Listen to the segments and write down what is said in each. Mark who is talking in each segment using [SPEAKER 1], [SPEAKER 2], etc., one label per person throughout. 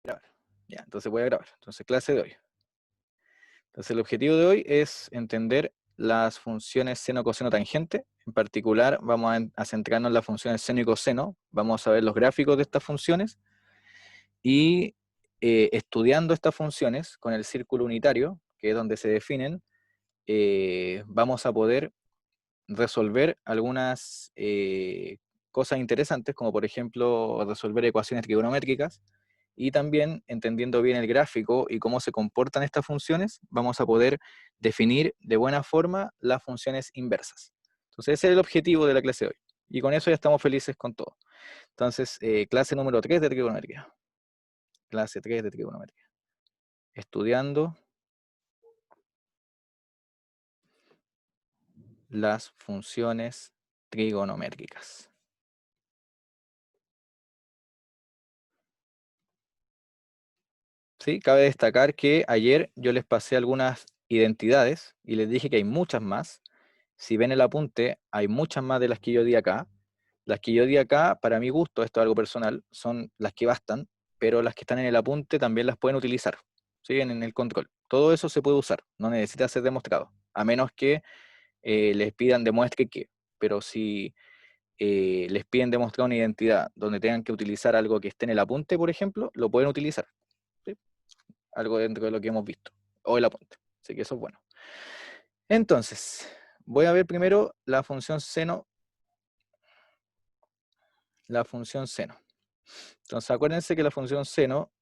[SPEAKER 1] Grabar. Ya, entonces voy a grabar. Entonces, clase de hoy. Entonces, el objetivo de hoy es entender las funciones seno, coseno, tangente. En particular, vamos a centrarnos en las funciones seno y coseno. Vamos a ver los gráficos de estas funciones y estudiando estas funciones con el círculo unitario, que es donde se definen, vamos a poder resolver algunas cosas interesantes, como por ejemplo resolver ecuaciones trigonométricas, y también entendiendo bien el gráfico y cómo se comportan estas funciones, vamos a poder definir de buena forma las funciones inversas. Entonces ese es el objetivo de la clase de hoy, y con eso ya estamos felices con todo. Entonces, clase número 3 de trigonometría. Clase 3 de trigonometría. Estudiando las funciones trigonométricas. ¿Sí? Cabe destacar que ayer yo les pasé algunas identidades y les dije que hay muchas más. Si ven el apunte, hay muchas más de las que yo di acá. Las que yo di acá, para mi gusto, esto es algo personal, son las que bastan, pero las que están en el apunte también las pueden utilizar. ¿Sí? En el control. Todo eso se puede usar, no necesita ser demostrado, a menos que les pidan demuestre que. Pero si les piden demostrar una identidad donde tengan que utilizar algo que esté en el apunte, por ejemplo, lo pueden utilizar. ¿Sí? Algo dentro de lo que hemos visto, o el apunte. Así que eso es bueno. Entonces, voy a ver primero la función seno. La función seno. Entonces, acuérdense que la función seno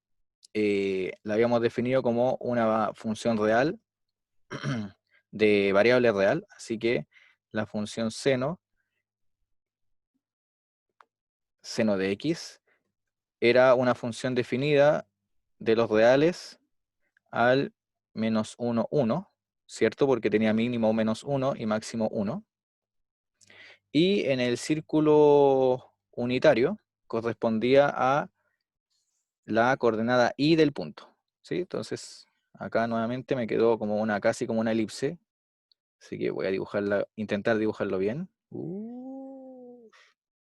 [SPEAKER 1] la habíamos definido como una función real de variable real, así que la función seno de x, era una función definida de los reales al menos 1, 1, ¿cierto? Porque tenía mínimo menos 1 y máximo 1. Y en el círculo unitario correspondía a la coordenada y del punto, ¿sí? Entonces, acá nuevamente me quedó como casi como una elipse, así que voy a dibujarla, intentar dibujarlo bien.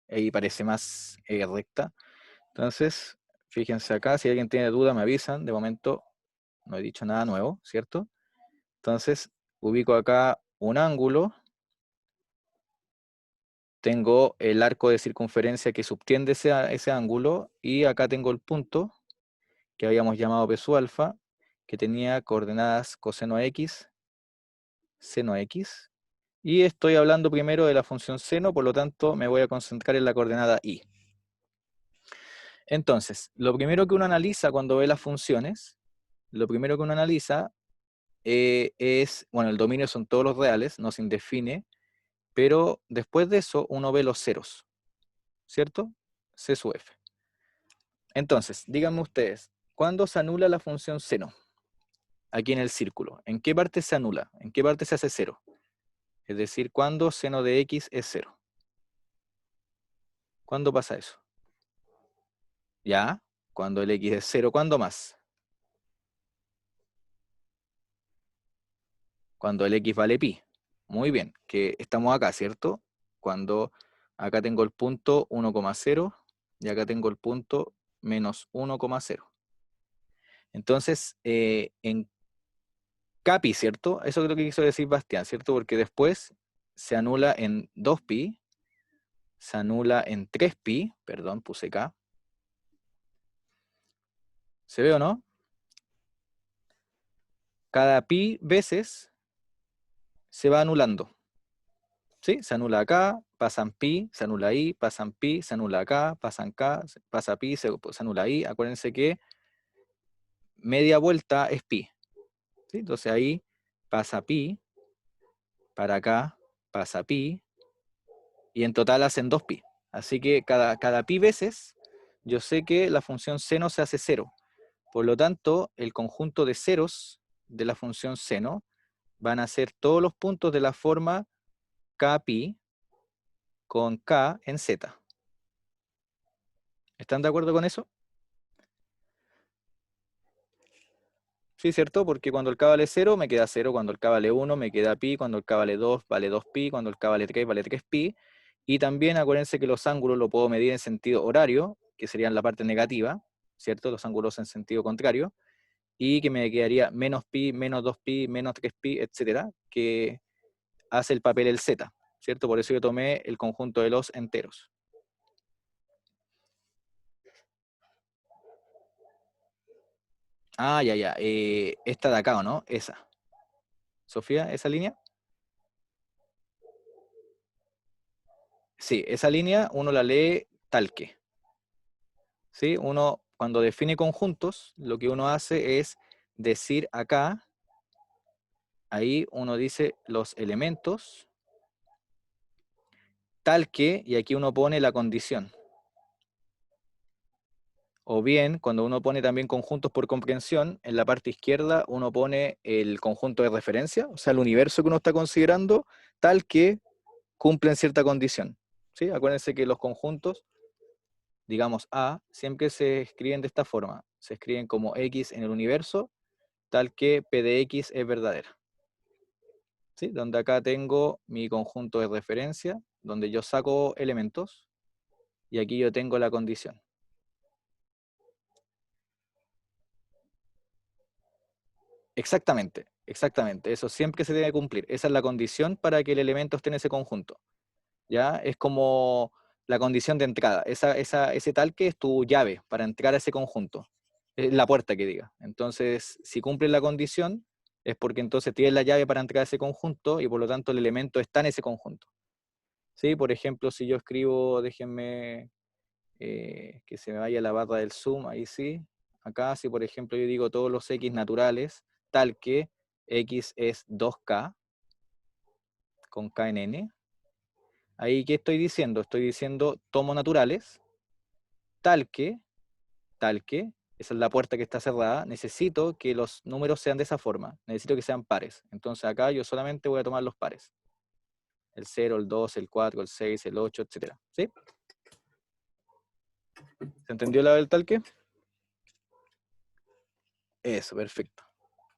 [SPEAKER 1] Ahí parece más recta. Entonces, fíjense acá, si alguien tiene duda me avisan, de momento no he dicho nada nuevo, ¿cierto? Entonces, ubico acá un ángulo, tengo el arco de circunferencia que subtiende ese ángulo, y acá tengo el punto, que habíamos llamado P sub alfa, que tenía coordenadas coseno x, seno x, y estoy hablando primero de la función seno, por lo tanto me voy a concentrar en la coordenada y. Entonces, lo primero que uno analiza cuando ve las funciones, lo primero que uno analiza es, bueno, el dominio son todos los reales, no se indefine, pero después de eso uno ve los ceros, ¿cierto? C sub f. Entonces, díganme ustedes, ¿cuándo se anula la función seno? Aquí en el círculo. ¿En qué parte se anula? ¿En qué parte se hace cero? Es decir, ¿cuándo seno de x es cero? ¿Cuándo pasa eso? ¿Ya? Cuando el x es cero. ¿Cuándo más? Cuando el x vale pi. Muy bien, que estamos acá, ¿cierto? Cuando acá tengo el punto 1,0 y acá tengo el punto menos 1,0. Entonces, en Capi, ¿cierto? Eso es lo que quiso decir Bastián, ¿cierto? Porque después se anula en 2pi, se anula en 3pi, perdón, puse K. ¿Se ve o no? Cada pi veces se va anulando. ¿Sí? Se anula acá, pasan pi, se anula ahí, pasan pi, se anula acá, pasan K, pasa pi, se anula ahí. Acuérdense que media vuelta es pi. ¿Sí? Entonces ahí pasa pi, para acá pasa pi, y en total hacen 2pi. Así que cada pi veces yo sé que la función seno se hace 0. Por lo tanto, el conjunto de ceros de la función seno van a ser todos los puntos de la forma kpi con k en z. ¿Están de acuerdo con eso? Sí, ¿cierto? Porque cuando el k vale 0 me queda 0, cuando el k vale 1 me queda pi, cuando el k vale 2 vale 2pi, cuando el k vale 3 vale 3pi. Y también acuérdense que los ángulos lo puedo medir en sentido horario, que serían la parte negativa. ¿cierto? Los ángulos en sentido contrario, y que me quedaría menos pi, menos 2pi, menos 3pi, etcétera, que hace el papel el z, ¿cierto? Por eso yo tomé el conjunto de los enteros. Ah, ya. Esta de acá, ¿o no? Esa. Sofía, ¿esa línea? Sí, esa línea uno la lee tal que. ¿Sí? Uno, cuando define conjuntos, lo que uno hace es decir acá, ahí uno dice los elementos, tal que, y aquí uno pone la condición. O bien, cuando uno pone también conjuntos por comprensión, en la parte izquierda uno pone el conjunto de referencia, o sea, el universo que uno está considerando, tal que cumplen cierta condición. ¿Sí? Acuérdense que los conjuntos, digamos A, siempre se escriben de esta forma. Se escriben como X en el universo, tal que P de X es verdadera. ¿Sí? Donde acá tengo mi conjunto de referencia, donde yo saco elementos, y aquí yo tengo la condición. Exactamente, exactamente. Eso siempre se debe cumplir. Esa es la condición para que el elemento esté en ese conjunto. ¿Ya? Es como la condición de entrada. Ese tal que es tu llave para entrar a ese conjunto. Es la puerta que diga. Entonces, si cumples la condición, es porque entonces tienes la llave para entrar a ese conjunto y por lo tanto el elemento está en ese conjunto. ¿Sí? Por ejemplo, si yo escribo, déjenme que se me vaya la barra del zoom, ahí sí. Acá, si por ejemplo yo digo todos los x naturales, tal que x es 2k, con k en n, ahí ¿qué estoy diciendo? Estoy diciendo tomo naturales, tal que, esa es la puerta que está cerrada, necesito que los números sean de esa forma, necesito que sean pares. Entonces acá yo solamente voy a tomar los pares. El 0, el 2, el 4, el 6, el 8, etc. ¿Sí? ¿Se entendió la del tal que? Eso, perfecto.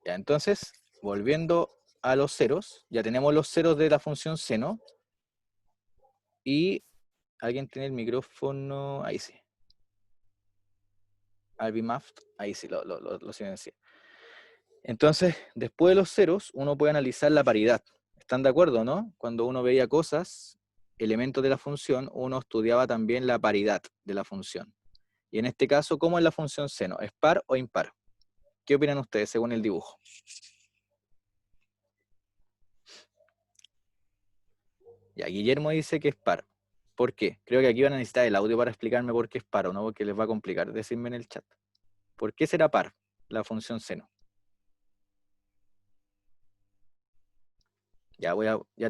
[SPEAKER 1] Ya, entonces, volviendo a los ceros, ya tenemos los ceros de la función seno. Y alguien tiene el micrófono, ahí sí. Albimaft, ahí sí, lo silencié. Entonces, después de los ceros, uno puede analizar la paridad. ¿Están de acuerdo, no? Cuando uno veía cosas, elementos de la función, uno estudiaba también la paridad de la función. Y en este caso, ¿cómo es la función seno? ¿Es par o impar? ¿Qué opinan ustedes según el dibujo? Ya, Guillermo dice que es par. ¿Por qué? Creo que aquí van a necesitar el audio para explicarme por qué es par o no, porque les va a complicar. Decidme en el chat. ¿Por qué será par la función seno? Ya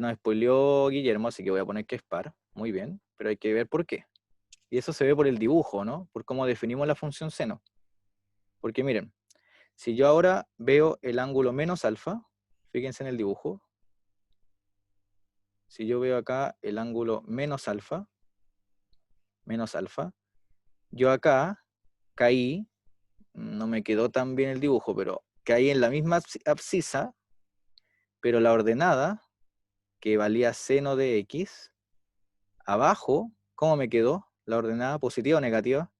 [SPEAKER 1] nos spoileó Guillermo, así que voy a poner que es par. Muy bien, pero hay que ver por qué. Y eso se ve por el dibujo, ¿no? Por cómo definimos la función seno. Porque miren, si yo ahora veo el ángulo menos alfa, fíjense en el dibujo. Si yo veo acá el ángulo menos alfa, yo acá caí, no me quedó tan bien el dibujo, pero caí en la misma abscisa, pero la ordenada, que valía seno de x, abajo, ¿cómo me quedó? La ordenada, ¿positiva o negativa?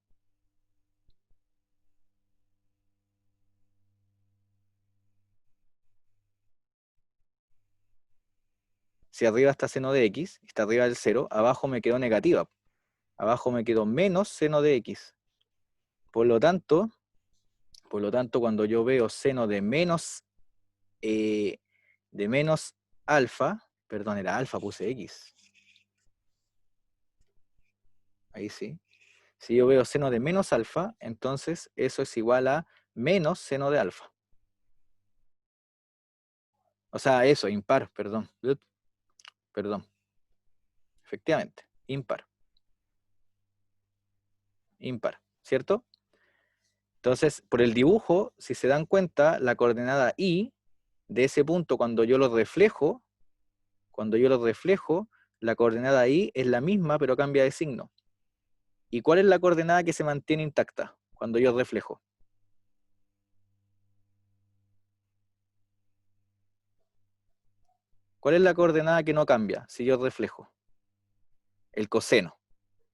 [SPEAKER 1] Si arriba está seno de x, está arriba del 0, abajo me quedó negativa. Abajo me quedó menos seno de x. Por lo tanto, cuando yo veo seno de menos alfa, perdón, era alfa, puse x. Ahí sí. Si yo veo seno de menos alfa, entonces eso es igual a menos seno de alfa. O sea, eso, impar, perdón. Perdón. Efectivamente, impar. Impar, ¿cierto? Entonces, por el dibujo, si se dan cuenta, la coordenada y de ese punto, cuando yo lo reflejo, la coordenada y es la misma, pero cambia de signo. ¿Y cuál es la coordenada que se mantiene intacta cuando yo reflejo? ¿Cuál es la coordenada que no cambia si yo reflejo? El coseno.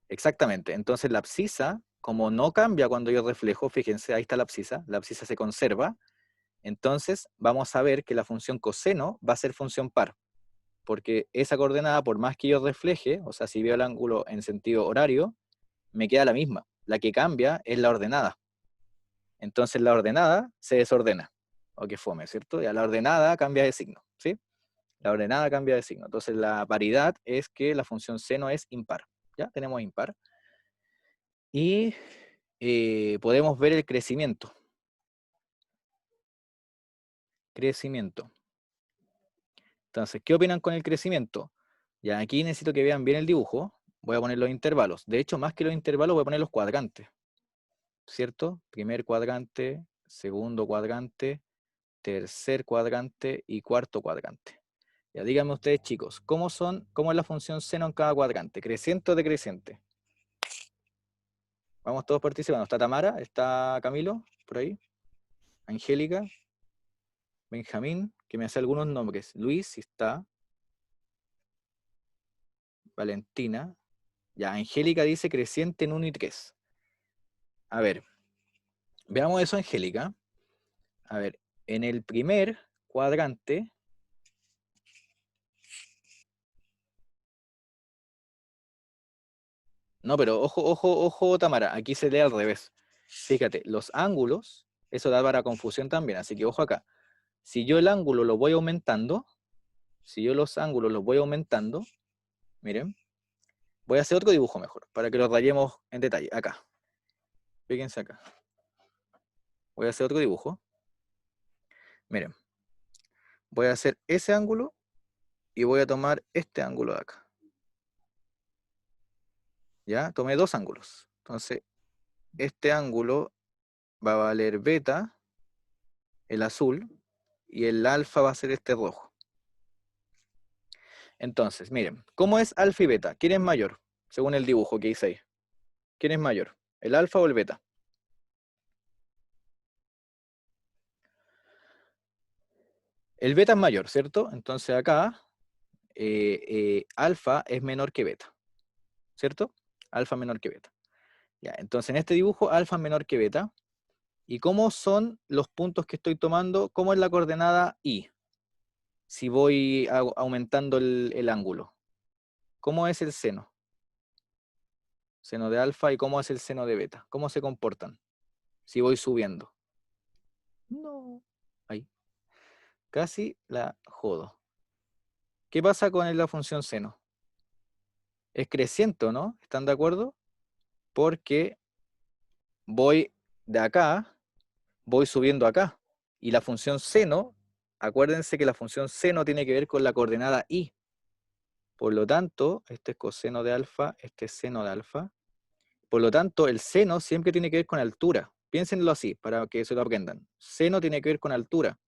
[SPEAKER 1] Exactamente. Entonces la abscisa como no cambia cuando yo reflejo, fíjense, ahí está la abscisa se conserva, entonces vamos a ver que la función coseno va a ser función par, porque esa coordenada, por más que yo refleje, o sea, si veo el ángulo en sentido horario, me queda la misma. La que cambia es la ordenada. Entonces la ordenada se desordena. O que fome, ¿cierto? Ya la ordenada cambia de signo, ¿sí? La ordenada cambia de signo. Entonces la paridad es que la función seno es impar. ¿Ya? Tenemos impar. Y podemos ver el crecimiento. Crecimiento. Entonces, ¿qué opinan con el crecimiento? Ya aquí necesito que vean bien el dibujo. Voy a poner los intervalos. De hecho, más que los intervalos, voy a poner los cuadrantes. ¿Cierto? Primer cuadrante, segundo cuadrante, tercer cuadrante y cuarto cuadrante. Ya díganme ustedes, chicos, ¿cómo es la función seno en cada cuadrante? ¿Creciente o decreciente? Vamos todos participando. ¿Está Tamara? ¿Está Camilo? ¿Por ahí? ¿Angélica? ¿Benjamín? Que me hace algunos nombres. Luis, si está. Valentina. Ya, Angélica dice creciente en 1 y 3. A ver, veamos eso, Angélica. A ver, en el primer cuadrante, no, pero ojo, ojo, ojo, Tamara, aquí se lee al revés. Fíjate, los ángulos, eso da para confusión también, así que ojo acá. Si yo el ángulo lo voy aumentando, si yo los ángulos los voy aumentando, miren, voy a hacer otro dibujo mejor, para que lo rayemos en detalle, acá. Fíjense acá. Voy a hacer otro dibujo. Miren, voy a hacer ese ángulo y voy a tomar este ángulo de acá. ¿Ya? Tomé 2 ángulos. Entonces, este ángulo va a valer beta, el azul, y el alfa va a ser este rojo. Entonces, miren, ¿cómo es alfa y beta? ¿Quién es mayor? Según el dibujo que hice ahí. ¿Quién es mayor? ¿El alfa o el beta? El beta es mayor, ¿cierto? Entonces acá, alfa es menor que beta, ¿cierto? Alfa menor que beta. Ya, entonces en este dibujo, alfa es menor que beta. ¿Y cómo son los puntos que estoy tomando? ¿Cómo es la coordenada I? Si voy aumentando el ángulo. ¿Cómo es el seno? Seno de alfa y cómo es el seno de beta. ¿Cómo se comportan? Si voy subiendo. No. Ahí. Casi la jodo. ¿Qué pasa con la función seno? Es creciente, ¿no? ¿Están de acuerdo? Porque voy de acá, voy subiendo acá. Y la función seno, acuérdense que la función seno tiene que ver con la coordenada I. Por lo tanto, este es coseno de alfa, este es seno de alfa. Por lo tanto, el seno siempre tiene que ver con altura. Piénsenlo así, para que se lo aprendan. Seno tiene que ver con altura.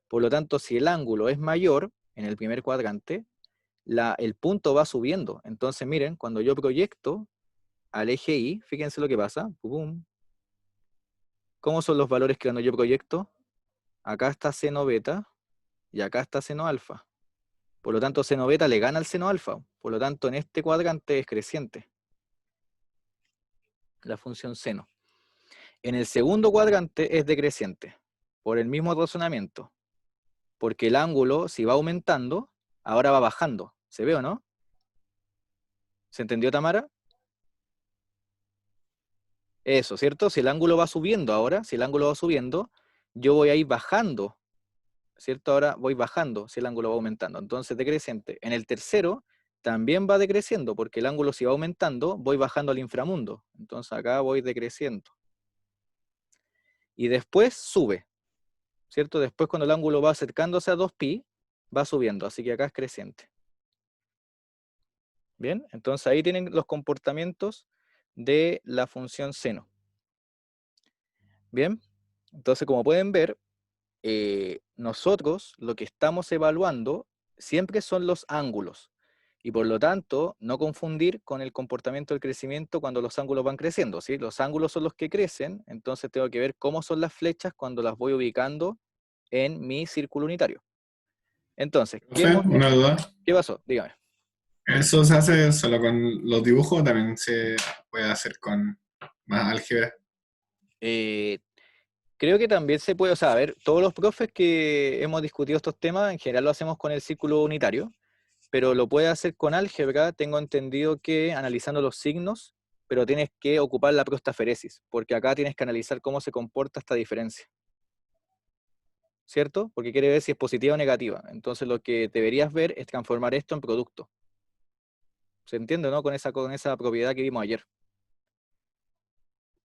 [SPEAKER 1] Por lo tanto, si el ángulo es mayor, en el primer cuadrante, el punto va subiendo. Entonces, miren, cuando yo proyecto al eje Y, fíjense lo que pasa. ¡Pum! ¿Cómo son los valores que cuando yo proyecto? Acá está seno beta y acá está seno alfa. Por lo tanto, seno beta le gana al seno alfa. Por lo tanto, en este cuadrante es creciente la función seno. En el segundo cuadrante es decreciente, por el mismo razonamiento. Porque el ángulo, si va aumentando, ahora va bajando. ¿Se ve o no? ¿Se entendió, Tamara? Eso, ¿cierto? Si el ángulo va subiendo ahora, si el ángulo va subiendo, yo voy a ir bajando, ¿cierto? Ahora voy bajando si el ángulo va aumentando. Entonces, decreciente. En el tercero, también va decreciendo, porque el ángulo si va aumentando, voy bajando al inframundo. Entonces acá voy decreciendo. Y después sube, ¿cierto? Después cuando el ángulo va acercándose a 2π, va subiendo. Así que acá es creciente. Bien, entonces ahí tienen los comportamientos de la función seno. Bien, entonces como pueden ver, nosotros lo que estamos evaluando siempre son los ángulos. Y por lo tanto, no confundir con el comportamiento del crecimiento cuando los ángulos van creciendo, ¿sí? Los ángulos son los que crecen, entonces tengo que ver cómo son las flechas cuando las voy ubicando en mi círculo unitario. Entonces, ¿qué
[SPEAKER 2] Profe,
[SPEAKER 1] hemos
[SPEAKER 2] una
[SPEAKER 1] hecho?
[SPEAKER 2] duda.
[SPEAKER 1] ¿Qué pasó? Dígame.
[SPEAKER 2] ¿Eso se hace solo con los dibujos o también se puede hacer con más álgebra.
[SPEAKER 1] Eh, Creo que también se puede, o sea, a ver, todos los profes que hemos discutido estos temas, en general lo hacemos con el círculo unitario, pero lo puedes hacer con álgebra, tengo entendido que analizando los signos, pero tienes que ocupar la prostaferesis, porque acá tienes que analizar cómo se comporta esta diferencia, ¿cierto? Porque quiere ver si es positiva o negativa. Entonces lo que deberías ver es transformar esto en producto. ¿Se entiende, no? Con esa propiedad que vimos ayer.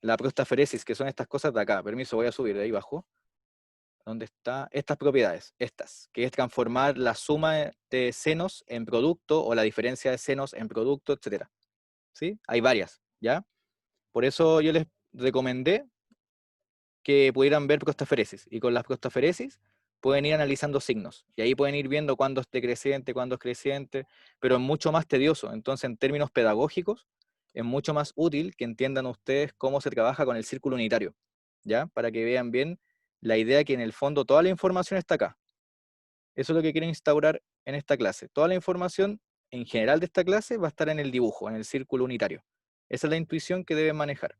[SPEAKER 1] La prostaferesis, que son estas cosas de acá. Permiso, voy a subir de ahí abajo. ¿Dónde está? Estas propiedades, estas, que es transformar la suma de senos en producto o la diferencia de senos en producto, etcétera. ¿Sí? Hay varias, ¿ya? Por eso yo les recomendé que pudieran ver prostaferesis. Y con las prostaferesis pueden ir analizando signos. Y ahí pueden ir viendo cuándo es decreciente, cuándo es creciente, pero es mucho más tedioso. Entonces, en términos pedagógicos, es mucho más útil que entiendan ustedes cómo se trabaja con el círculo unitario, ¿ya? Para que vean bien la idea que en el fondo toda la información está acá. Eso es lo que quiero instaurar en esta clase. Toda la información en general de esta clase va a estar en el dibujo, en el círculo unitario. Esa es la intuición que deben manejar,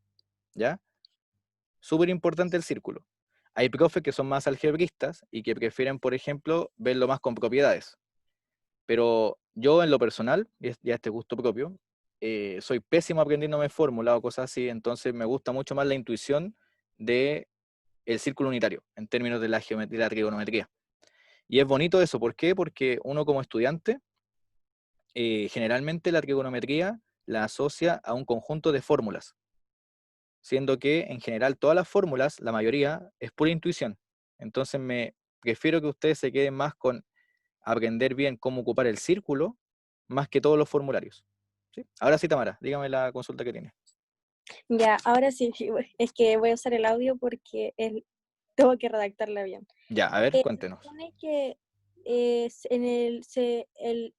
[SPEAKER 1] ¿ya? Súper importante el círculo. Hay profes que son más algebristas y que prefieren, por ejemplo, verlo más con propiedades. Pero yo en lo personal, y ya este gusto propio, soy pésimo aprendiéndome fórmula o cosas así, entonces me gusta mucho más la intuición de el círculo unitario, en términos de la geometría, de la trigonometría. Y es bonito eso, ¿por qué? Porque uno como estudiante, generalmente la trigonometría la asocia a un conjunto de fórmulas, siendo que en general todas las fórmulas, la mayoría, es pura intuición. Entonces me prefiero que ustedes se queden más con aprender bien cómo ocupar el círculo, más que todos los formularios. ¿Sí? Ahora sí, Tamara, dígame la consulta que tiene.
[SPEAKER 3] Ya, ahora sí, es que voy a usar el audio porque tengo que redactarla bien.
[SPEAKER 1] Ya, a ver,
[SPEAKER 3] Se
[SPEAKER 1] cuéntenos.
[SPEAKER 3] supone que en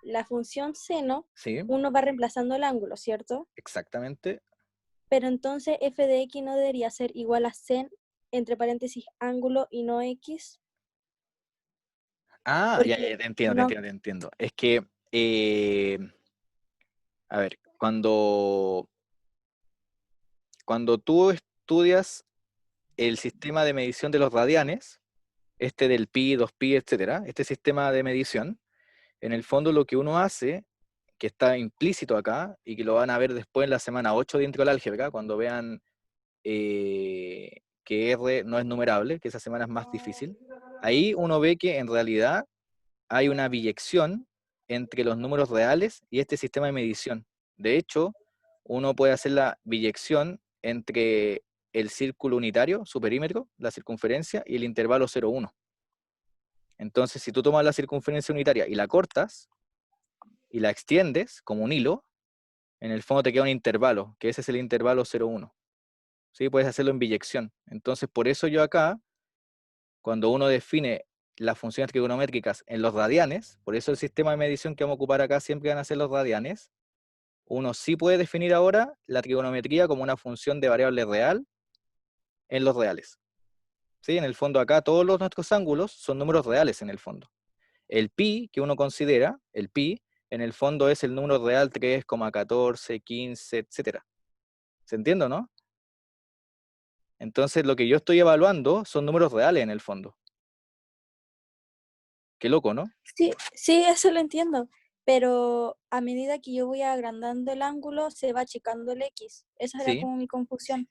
[SPEAKER 3] la función seno
[SPEAKER 1] Sí,
[SPEAKER 3] uno va reemplazando el ángulo, ¿cierto?
[SPEAKER 1] exactamente.
[SPEAKER 3] Pero entonces f de x no debería ser igual a sen entre paréntesis ángulo y no x,
[SPEAKER 1] Ah, ya,
[SPEAKER 3] porque
[SPEAKER 1] ya, te entiendo, te
[SPEAKER 3] uno,
[SPEAKER 1] entiendo, te entiendo. Es que, a ver, cuando tú estudias el sistema de medición de los radianes, este del pi, 2pi, etcétera, este sistema de medición, en el fondo lo que uno hace, que está implícito acá, y que lo van a ver después en la semana 8 dentro del álgebra, cuando vean que R no es numerable, que esa semana es más difícil, ahí uno ve que en realidad hay una biyección entre los números reales y este sistema de medición. De hecho, uno puede hacer la biyección entre el círculo unitario, su perímetro, la circunferencia, y el intervalo 0,1. Entonces, si tú tomas la circunferencia unitaria y la cortas y la extiendes como un hilo, en el fondo te queda un intervalo, que ese es el intervalo 0,1. ¿Sí? Puedes hacerlo en biyección. Entonces, por eso yo acá, cuando uno define las funciones trigonométricas en los radianes, por eso el sistema de medición que vamos a ocupar acá siempre van a ser los radianes, uno sí puede definir ahora la trigonometría como una función de variable real en los reales. ¿Sí? En el fondo acá todos nuestros ángulos son números reales en el fondo. El pi que uno considera, el pi, en el fondo es el número real 3,14, 15, etcétera. ¿Se entiende, no? Entonces lo que yo estoy evaluando son números reales en el fondo. Qué loco, ¿no?
[SPEAKER 3] sí, sí, eso lo entiendo, pero a medida que yo voy agrandando el ángulo, se va achicando el x. Esa era
[SPEAKER 1] Sí.
[SPEAKER 3] como mi confusión.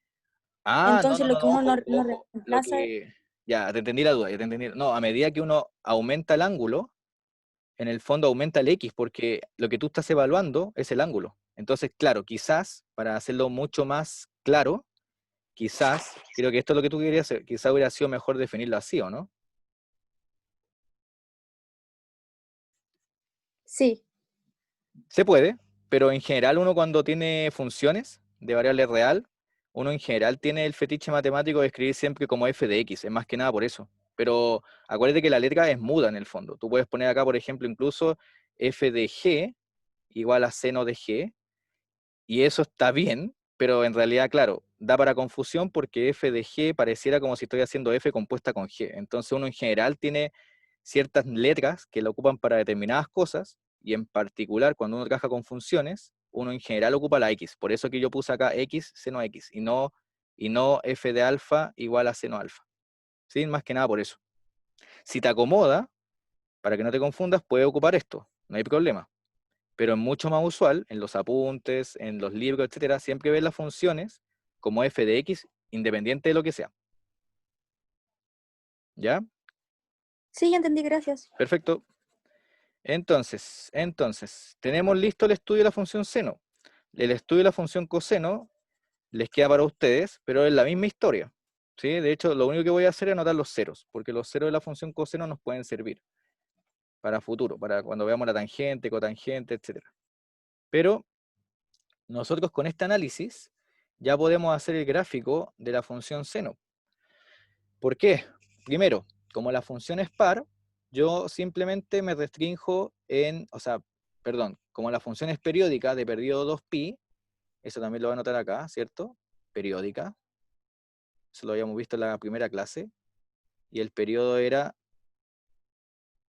[SPEAKER 1] Ah, no,
[SPEAKER 3] Entonces
[SPEAKER 1] no,
[SPEAKER 3] lo
[SPEAKER 1] no,
[SPEAKER 3] que
[SPEAKER 1] no,
[SPEAKER 3] uno
[SPEAKER 1] ojo,
[SPEAKER 3] no
[SPEAKER 1] ojo. Lo
[SPEAKER 3] reemplaza,
[SPEAKER 1] que... Ya, te entendí la duda, ya te entendí. No, a medida que uno aumenta el ángulo, en el fondo aumenta el X, porque lo que tú estás evaluando es el ángulo. Entonces, claro, quizás, para hacerlo mucho más claro, quizás, creo que esto es lo que tú querías hacer, quizás hubiera sido mejor definirlo así, ¿o no?
[SPEAKER 3] sí.
[SPEAKER 1] Se puede, pero en general uno cuando tiene funciones de variable real, uno en general tiene el fetiche matemático de escribir siempre como f de x, es más que nada por eso. Pero acuérdate que la letra es muda en el fondo. Tú puedes poner acá, por ejemplo, incluso f de g igual a seno de g, y eso está bien, pero en realidad, claro, da para confusión porque f de g pareciera como si estoy haciendo f compuesta con g. Entonces uno en general tiene ciertas letras que lo ocupan para determinadas cosas, y en particular cuando uno trabaja con funciones, uno en general ocupa la X. Por eso que yo puse acá X seno X y no F de alfa igual a seno alfa. ¿Sí? Más que nada por eso. Si te acomoda, para que no te confundas, puedes ocupar esto, no hay problema. Pero es mucho más usual, en los apuntes, en los libros, etcétera, siempre ves las funciones como f de x, independiente de lo que sea. ¿Ya?
[SPEAKER 3] Sí, ya entendí, gracias.
[SPEAKER 1] Perfecto. Entonces, tenemos listo el estudio de la función seno. El estudio de la función coseno les queda para ustedes, pero es la misma historia. ¿Sí? De hecho, lo único que voy a hacer es anotar los ceros, porque los ceros de la función coseno nos pueden servir para futuro, para cuando veamos la tangente, cotangente, etcétera. Pero nosotros con este análisis ya podemos hacer el gráfico de la función seno. ¿Por qué? Primero, como la función es par, yo simplemente me restrinjo como la función es periódica de periodo 2pi, eso también lo voy a anotar acá, ¿cierto? Periódica, eso lo habíamos visto en la primera clase, y el periodo era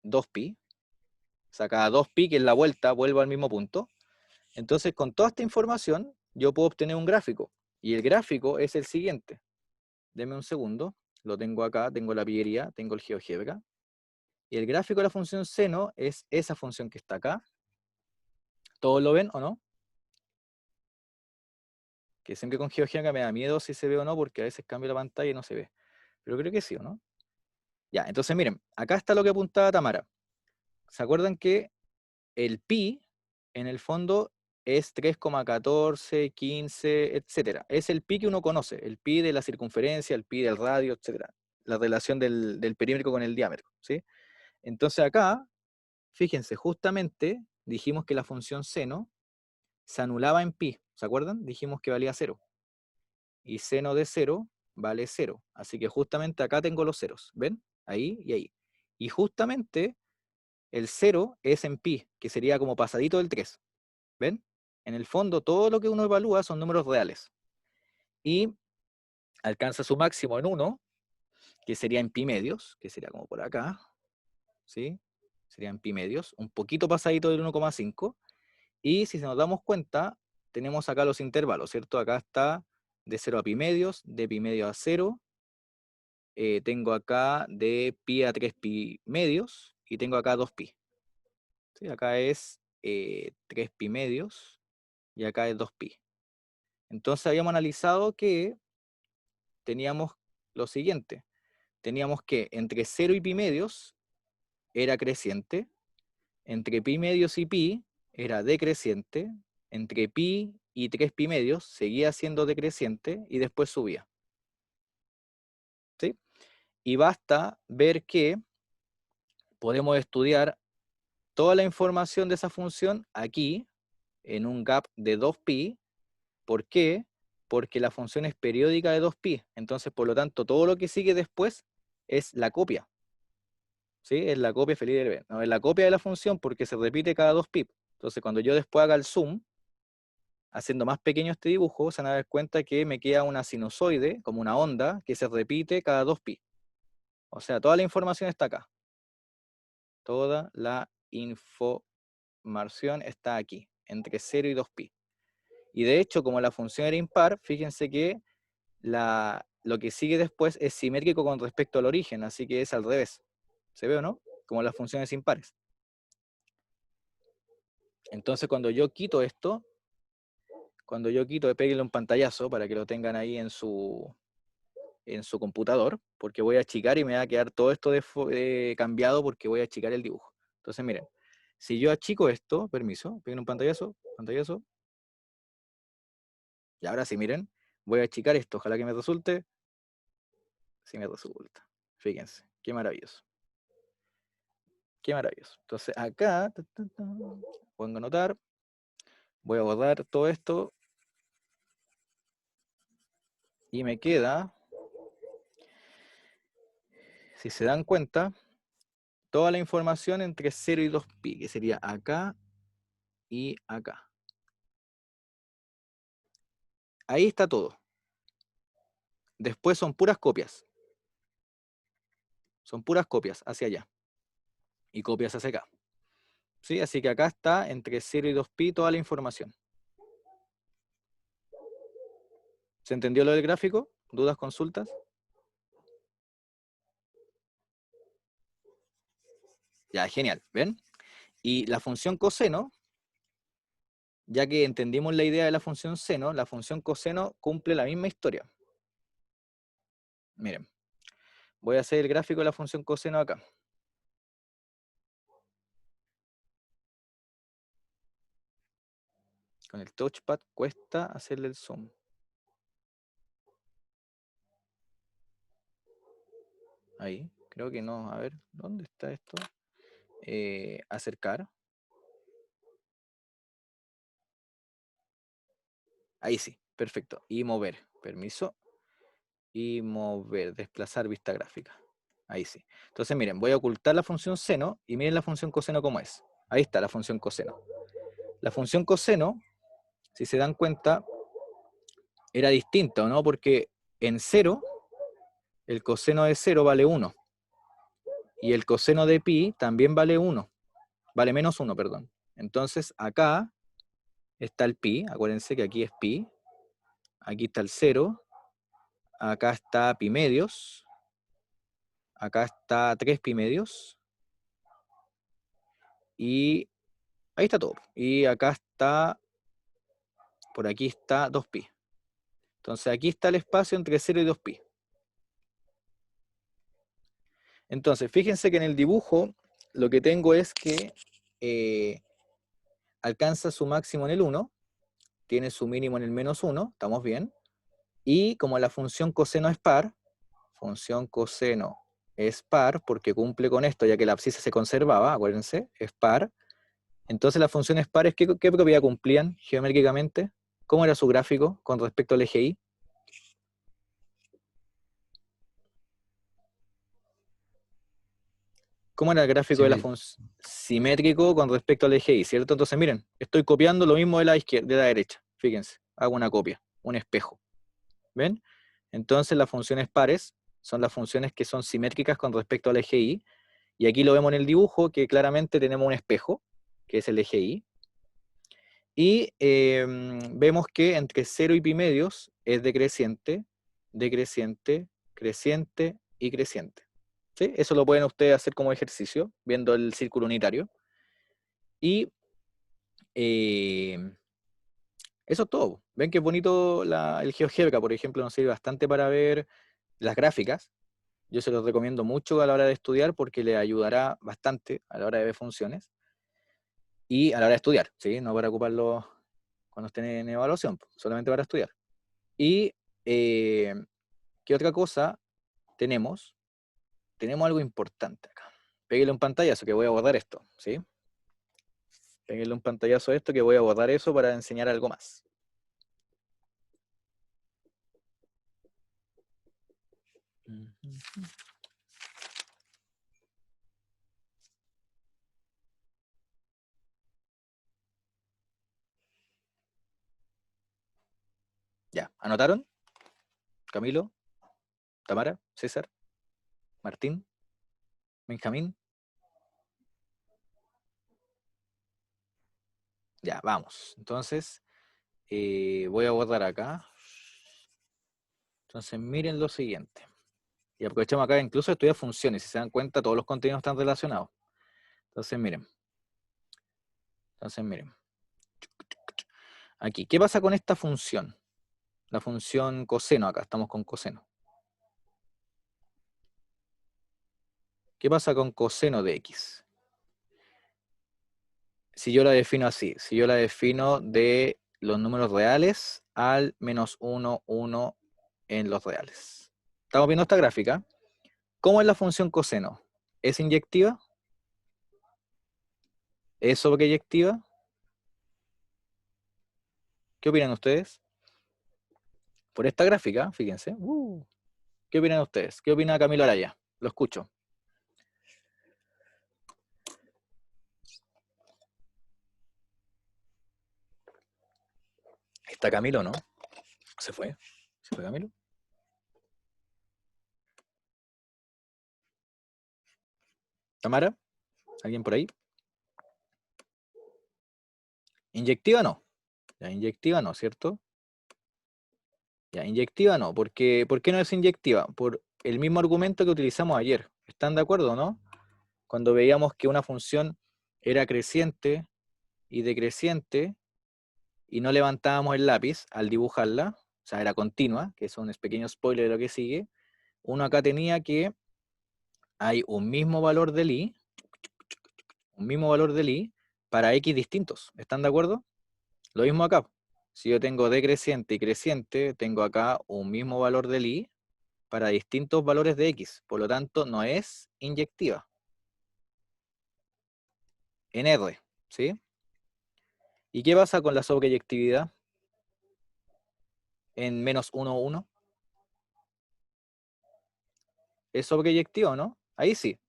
[SPEAKER 1] 2pi, o sea, cada 2pi, que es la vuelta, vuelvo al mismo punto. Entonces, con toda esta información, yo puedo obtener un gráfico, y el gráfico es el siguiente. Deme un segundo, lo tengo acá, tengo la pillería, tengo el GeoGebra. Y el gráfico de la función seno es esa función que está acá. ¿Todos lo ven o no? Que siempre con GeoGebra me da miedo si se ve o no, porque a veces cambio la pantalla y no se ve. Pero creo que sí, ¿o no? Ya, entonces miren, acá está lo que apuntaba Tamara. ¿Se acuerdan que el pi, en el fondo, es 3,14, 15, etcétera? Es el pi que uno conoce, el pi de la circunferencia, el pi del radio, etcétera. La relación del perímetro con el diámetro, ¿sí? Entonces acá, fíjense, justamente dijimos que la función seno se anulaba en pi, ¿se acuerdan? Dijimos que valía 0. Y seno de 0 vale 0. Así que justamente acá tengo los ceros, ¿ven? Ahí y ahí. Y justamente el 0 es en pi, que sería como pasadito del 3. ¿Ven? En el fondo, todo lo que uno evalúa son números reales. Y alcanza su máximo en 1, que sería en pi medios, que sería como por acá, ¿sí? Sería en pi medios, un poquito pasadito del 1,5. Y si nos damos cuenta, tenemos acá los intervalos, ¿cierto? Acá está de 0 a pi medios, de pi medio a 0. Tengo acá de pi a 3 pi medios y tengo acá 2 pi. ¿Sí? Acá es 3 pi medios y acá es 2 pi. Entonces habíamos analizado que teníamos lo siguiente. Teníamos que entre 0 y pi medios era creciente, entre pi medios y pi era decreciente, entre pi y 3 pi medios seguía siendo decreciente y después subía. ¿Sí? Y basta ver que podemos estudiar toda la información de esa función aquí, en un gap de 2pi. ¿Por qué? Porque la función es periódica de 2pi. Entonces, por lo tanto, todo lo que sigue después es la copia. ¿Sí? Es la copia feliz del B. No, es la copia de la función porque se repite cada 2pi. Entonces, cuando yo después haga el zoom, haciendo más pequeño este dibujo, se van a dar cuenta que me queda una sinusoide, como una onda, que se repite cada 2pi. O sea, toda la información está acá. Toda la información está aquí, entre 0 y 2pi. Y de hecho, como la función era impar, fíjense que lo que sigue después es simétrico con respecto al origen, así que es al revés. ¿Se ve o no? Como las funciones impares. Entonces, cuando yo quito esto, péguenle un pantallazo para que lo tengan ahí en su computador, porque voy a achicar y me va a quedar todo esto cambiado porque voy a achicar el dibujo. Entonces, miren, si yo achico esto, permiso, peguen un pantallazo, y ahora sí, miren, voy a achicar esto, ojalá que me resulte. Sí me resulta. Fíjense, qué maravilloso. Qué maravilloso. Entonces acá, pongo a anotar, voy a borrar todo esto y me queda, si se dan cuenta, toda la información entre 0 y 2pi, que sería acá y acá. Ahí está todo. Después son puras copias. Son puras copias hacia allá. Y copias hacia acá. ¿Sí? Así que acá está entre 0 y 2pi toda la información. ¿Se entendió lo del gráfico? ¿Dudas, consultas? Ya, genial, ¿ven? Y la función coseno, ya que entendimos la idea de la función coseno cumple la misma historia. Miren, voy a hacer el gráfico de la función coseno acá. Con el touchpad cuesta hacerle el zoom. Ahí, creo que no. A ver, ¿dónde está esto? Acercar. Ahí sí, perfecto. Y mover, permiso. Y mover, desplazar vista gráfica. Ahí sí. Entonces miren, voy a ocultar la función seno y miren la función coseno cómo es. Ahí está la función coseno. La función coseno, si se dan cuenta, era distinta, ¿no? Porque en 0, el coseno de 0 vale 1. Y el coseno de pi también vale 1. Vale menos 1, perdón. Entonces acá está el pi. Acuérdense que aquí es pi. Aquí está el 0. Acá está pi medios. Acá está 3 pi medios. Y ahí está todo. Y acá está, por aquí está 2pi. Entonces aquí está el espacio entre 0 y 2pi. Entonces, fíjense que en el dibujo lo que tengo es que alcanza su máximo en el 1, tiene su mínimo en el menos 1, estamos bien. Y como la función coseno es par, porque cumple con esto, ya que la abscisa se conservaba, acuérdense, es par. Entonces las funciones pares, ¿qué propiedad cumplían geométricamente? ¿Cómo era su gráfico con respecto al eje Y? ¿Cómo era el gráfico de la función simétrico con respecto al eje Y, cierto? Entonces miren, estoy copiando lo mismo de la izquierda, de la derecha. Fíjense, hago una copia, un espejo. ¿Ven? Entonces las funciones pares son las funciones que son simétricas con respecto al eje Y. Y aquí lo vemos en el dibujo, que claramente tenemos un espejo, que es el eje Y. Y vemos que entre 0 y pi medios es decreciente, decreciente, creciente y creciente. ¿Sí? Eso lo pueden ustedes hacer como ejercicio, viendo el círculo unitario. Y eso es todo. Ven que es bonito el GeoGebra, por ejemplo, nos sirve bastante para ver las gráficas. Yo se los recomiendo mucho a la hora de estudiar porque les ayudará bastante a la hora de ver funciones. Y a la hora de estudiar, ¿sí? No para ocuparlo cuando estén en evaluación, solamente para estudiar. Y, ¿qué otra cosa tenemos? Tenemos algo importante acá. Péguele un pantallazo que voy a guardar esto, ¿sí? Péguele un pantallazo a esto que voy a guardar eso para enseñar algo más. Ya, ¿anotaron? Camilo, Tamara, César, Martín, Benjamín. Ya, vamos. Entonces, voy a guardar acá. Entonces, miren lo siguiente. Y aprovechamos acá incluso de estudiar funciones. Si se dan cuenta, todos los contenidos están relacionados. Entonces, miren. Aquí, ¿qué pasa con esta función? La función coseno, acá estamos con coseno. ¿Qué pasa con coseno de x? Si yo la defino así, si yo la defino de los números reales al menos 1, 1 en los reales. Estamos viendo esta gráfica. ¿Cómo es la función coseno? ¿Es inyectiva? ¿Es sobreyectiva? ¿Qué opinan ustedes? Por esta gráfica, fíjense. ¿Qué opinan ustedes? ¿Qué opina Camilo Araya? Lo escucho. ¿Está Camilo, no? ¿Se fue? ¿Se fue Camilo? ¿Tamara? ¿Alguien por ahí? ¿Inyectiva no? La inyectiva no, ¿cierto? Ya, inyectiva no. ¿Por qué no es inyectiva? Por el mismo argumento que utilizamos ayer. ¿Están de acuerdo o no? Cuando veíamos que una función era creciente y decreciente y no levantábamos el lápiz al dibujarla, o sea, era continua, que es un pequeño spoiler de lo que sigue, uno acá tenía que hay un mismo valor del i para x distintos. ¿Están de acuerdo? Lo mismo acá. Si yo tengo decreciente y creciente, tengo acá un mismo valor del i para distintos valores de x. Por lo tanto, no es inyectiva. En R, ¿sí? ¿Y qué pasa con la sobreyectividad en -1, 1? ¿Es sobreyectiva o no? Ahí sí.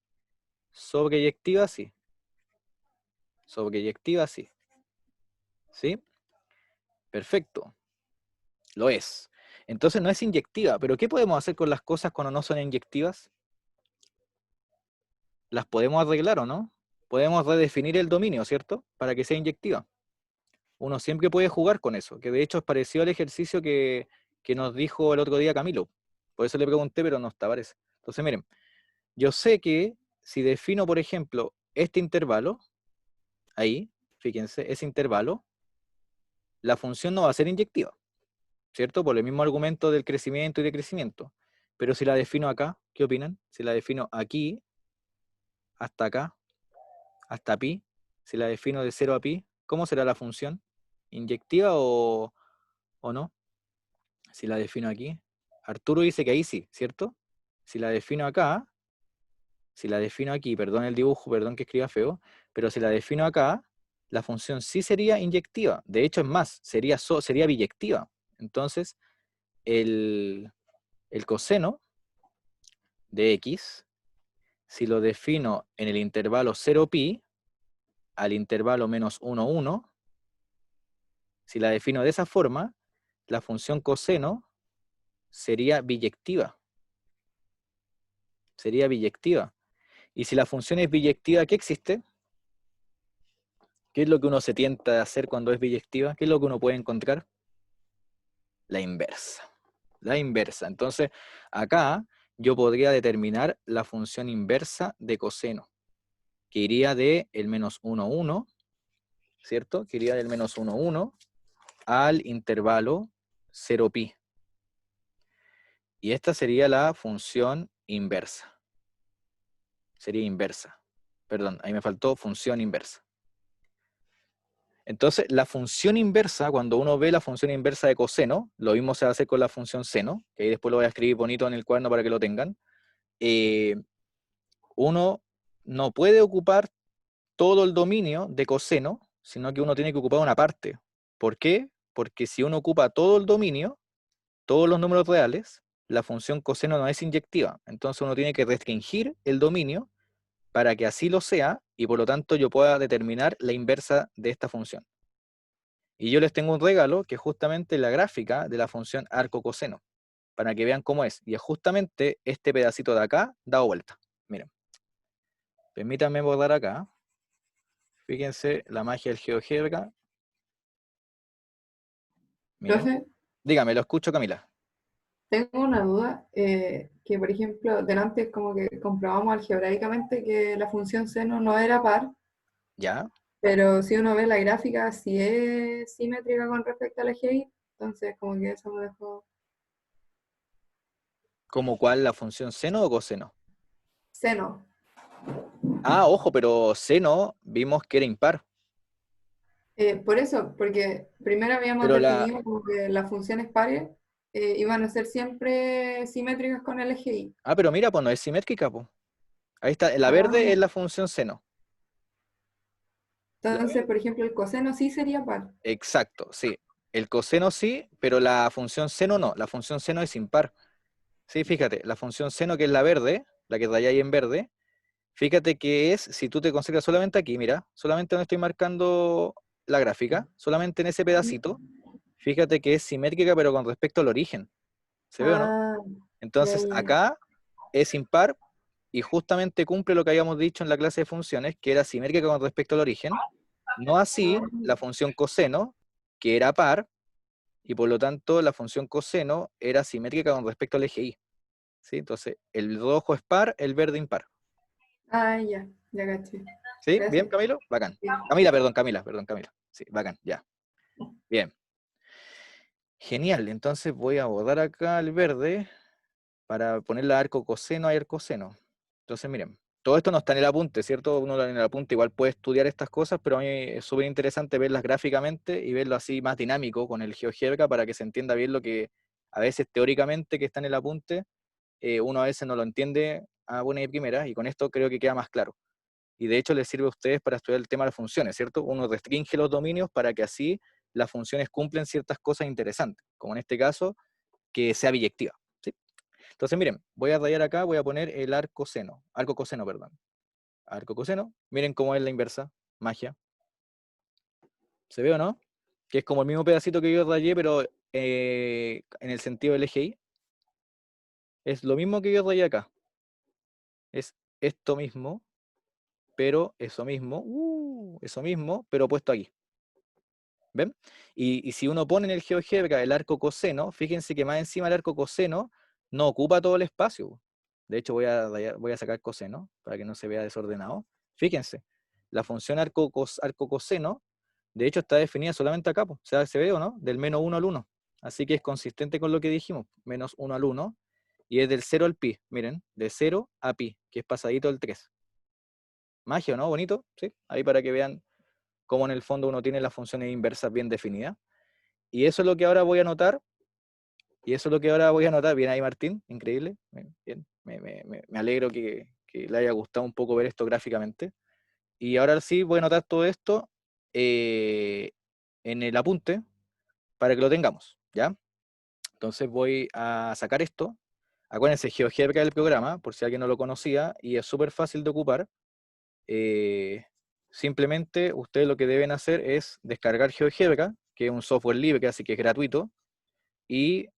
[SPEAKER 1] Sobreyectiva sí. Sobreyectiva sí. ¿Sí? Perfecto. Lo es. Entonces no es inyectiva. ¿Pero qué podemos hacer con las cosas cuando no son inyectivas? Las podemos arreglar o no. Podemos redefinir el dominio, ¿cierto? Para que sea inyectiva. Uno siempre puede jugar con eso, que de hecho es parecido al ejercicio que nos dijo el otro día Camilo. Por eso le pregunté, pero no está, parece. Entonces, miren, yo sé que si defino, por ejemplo, este intervalo, ahí, fíjense, ese intervalo, la función no va a ser inyectiva, ¿cierto? Por el mismo argumento del crecimiento y decrecimiento. Pero si la defino acá, ¿qué opinan? Si la defino aquí, hasta acá, hasta pi, si la defino de 0 a pi, ¿cómo será la función? ¿Inyectiva o no? Si la defino aquí. Arturo dice que ahí sí, ¿cierto? Si la defino acá, si la defino aquí, perdón el dibujo, perdón que escriba feo, pero si la defino acá, la función sí sería inyectiva. De hecho, es más, sería biyectiva. Entonces, el coseno de x, si lo defino en el intervalo 0pi, al intervalo -1, 1, si la defino de esa forma, la función coseno sería biyectiva. Sería biyectiva. Y si la función es biyectiva, ¿qué existe? ¿Qué es lo que uno se tienta a hacer cuando es biyectiva? ¿Qué es lo que uno puede encontrar? La inversa. La inversa. Entonces, acá yo podría determinar la función inversa de coseno, que iría de el -1, 1, ¿cierto? Que iría del -1, 1 al intervalo 0pi. Y esta sería la función inversa. Sería inversa. Perdón, ahí me faltó función inversa. Entonces, la función inversa, cuando uno ve la función inversa de coseno, lo mismo se hace con la función seno, que ahí después lo voy a escribir bonito en el cuaderno para que lo tengan. Uno no puede ocupar todo el dominio de coseno, sino que uno tiene que ocupar una parte. ¿Por qué? Porque si uno ocupa todo el dominio, todos los números reales, la función coseno no es inyectiva. Entonces uno tiene que restringir el dominio para que así lo sea, y por lo tanto yo pueda determinar la inversa de esta función. Y yo les tengo un regalo que es justamente la gráfica de la función arco coseno, para que vean cómo es. Y es justamente este pedacito de acá dado vuelta. Miren, permítanme borrar acá. Fíjense la magia del GeoGebra. Miren.
[SPEAKER 2] Profe,
[SPEAKER 1] Dígame, lo escucho, Camila.
[SPEAKER 2] tengo una duda, que por ejemplo, delante como que comprobamos algebraicamente que la función seno no era par,
[SPEAKER 1] ¿Ya?
[SPEAKER 2] pero si uno ve la gráfica, sí es simétrica con respecto a la GI, entonces como que eso me dejó
[SPEAKER 1] ¿Cómo cuál? ¿La función seno o coseno?
[SPEAKER 2] seno.
[SPEAKER 1] Ah, ojo, pero seno vimos que era impar.
[SPEAKER 2] Por eso, porque primero habíamos
[SPEAKER 1] Pero la...
[SPEAKER 2] definido como que las funciones pares iban a ser siempre simétricas con el eje Y.
[SPEAKER 1] Ah, pero mira, pues no es simétrica, pues. Ahí está, la verde es
[SPEAKER 2] Ah,
[SPEAKER 1] la función seno. ¿La
[SPEAKER 2] entonces,
[SPEAKER 1] ven?
[SPEAKER 2] por ejemplo, el coseno sí sería par.
[SPEAKER 1] Exacto, sí. El coseno sí, pero la función seno no. La función seno es impar. Sí, fíjate, la función seno que es la verde, la que rayáis en verde, fíjate que es, si tú te concentras solamente aquí, mira, solamente donde estoy marcando la gráfica, solamente en ese pedacito, fíjate que es simétrica pero con respecto al origen. ¿Se ve o no?
[SPEAKER 2] Ah, ya,
[SPEAKER 1] Entonces
[SPEAKER 2] ya.
[SPEAKER 1] acá es impar y justamente cumple lo que habíamos dicho en la clase de funciones, que era simétrica con respecto al origen. No así
[SPEAKER 2] Ah,
[SPEAKER 1] la función coseno, que era par, y por lo tanto la función coseno era simétrica con respecto al eje Y. ¿Sí? Entonces, el rojo es par, el verde impar.
[SPEAKER 2] Ah, ya caché.
[SPEAKER 1] ¿Sí? ¿Bien,
[SPEAKER 2] Gracias.
[SPEAKER 1] Camilo? Bacán.
[SPEAKER 2] Sí.
[SPEAKER 1] Camila. Sí, bacán, ya. Bien. Genial, entonces voy a borrar acá el verde para ponerle arco coseno y arcoseno. Entonces, miren, todo esto no está en el apunte, ¿cierto? Uno en el apunte igual puede estudiar estas cosas, pero a mí es súper interesante verlas gráficamente y verlo así más dinámico con el GeoGebra para que se entienda bien lo que a veces teóricamente que está en el apunte, uno a veces no lo entiende a buena y primera, y con esto creo que queda más claro. Y de hecho les sirve a ustedes para estudiar el tema de las funciones, ¿cierto? Uno restringe los dominios para que así las funciones cumplen ciertas cosas interesantes, como en este caso, que sea biyectiva, ¿sí? Entonces, miren, voy a rayar acá, voy a poner el arco coseno, perdón. Arco coseno, miren cómo es la inversa, magia. ¿Se ve o no? Que es como el mismo pedacito que yo rayé, pero en el sentido del eje Y. Es lo mismo que yo rayé acá. Es esto mismo, pero eso mismo, pero puesto aquí. ¿Ven? Y si uno pone en el GeoGebra el arco coseno, fíjense que más encima el arco coseno no ocupa todo el espacio. De hecho, voy a sacar coseno para que no se vea desordenado. Fíjense, la función arco coseno, de hecho, está definida solamente acá, po. O sea, ¿se ve o no? Del menos 1 al 1. Así que es consistente con lo que dijimos, menos 1 al 1. Y es del 0 al pi, miren, de 0 a pi, que es pasadito del 3. Magia, ¿no? Bonito, ¿sí? Ahí para que vean cómo en el fondo uno tiene las funciones inversas bien definidas. Y eso es lo que ahora voy a anotar. Bien ahí, Martín, increíble. Bien. Me alegro que le haya gustado un poco ver esto gráficamente. Y ahora sí voy a anotar todo esto en el apunte para que lo tengamos, ¿ya? Entonces voy a sacar esto. Acuérdense, GeoGebra es el programa, por si alguien no lo conocía, y es súper fácil de ocupar. Simplemente ustedes lo que deben hacer es descargar GeoGebra, que es un software libre, así que es gratuito, y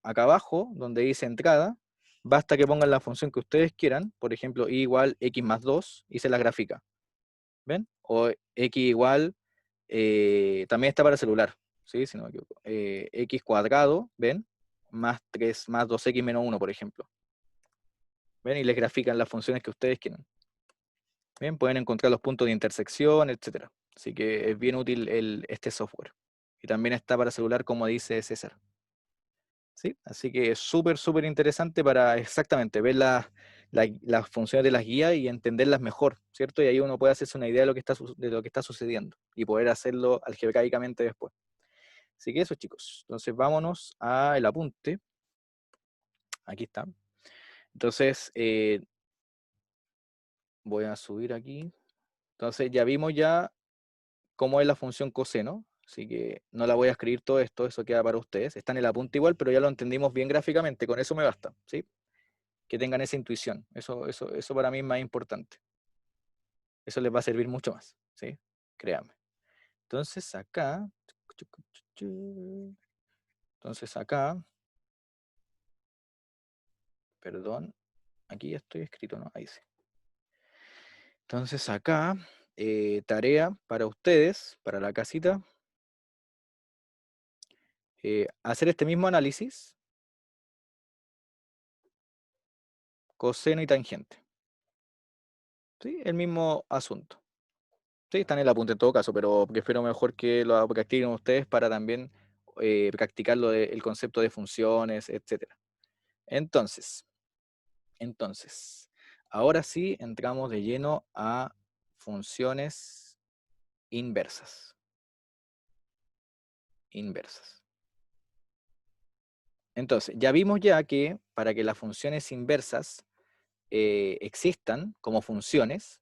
[SPEAKER 1] acá abajo, donde dice entrada, basta que pongan la función que ustedes quieran, por ejemplo, y igual x más 2, y se la grafica, ¿ven? O x igual, también está para celular, ¿sí? Si no me equivoco. X cuadrado, ¿ven? Más 3 más 2x menos 1, por ejemplo. ¿Ven? Y les grafican las funciones que ustedes quieran. Bien, pueden encontrar los puntos de intersección, etc. Así que es bien útil este software. Y también está para celular, como dice César. ¿Sí? Así que es súper, súper interesante para exactamente ver las funciones de las guías y entenderlas mejor, ¿cierto? Y ahí uno puede hacerse una idea de lo que está sucediendo y poder hacerlo algebraicamente después. Así que eso, chicos. Entonces vámonos al apunte. Aquí está. Entonces, voy a subir aquí. Entonces ya vimos ya cómo es la función coseno, así que no la voy a escribir todo esto, eso queda para ustedes. Está en el apunte igual, pero ya lo entendimos bien gráficamente, con eso me basta, ¿sí? Que tengan esa intuición, eso para mí es más importante. Eso les va a servir mucho más, ¿sí? Créanme. Entonces acá, perdón, aquí ya estoy escrito, ¿no? Ahí sí. Entonces acá, tarea para ustedes, para la casita, hacer este mismo análisis, coseno y tangente. ¿Sí? El mismo asunto. Sí, está en el apunte en todo caso, pero prefiero mejor que lo practiquen ustedes para también practicar el concepto de funciones, etc. Entonces, ahora sí entramos de lleno a funciones inversas. Entonces, ya vimos ya que para que las funciones inversas existan como funciones,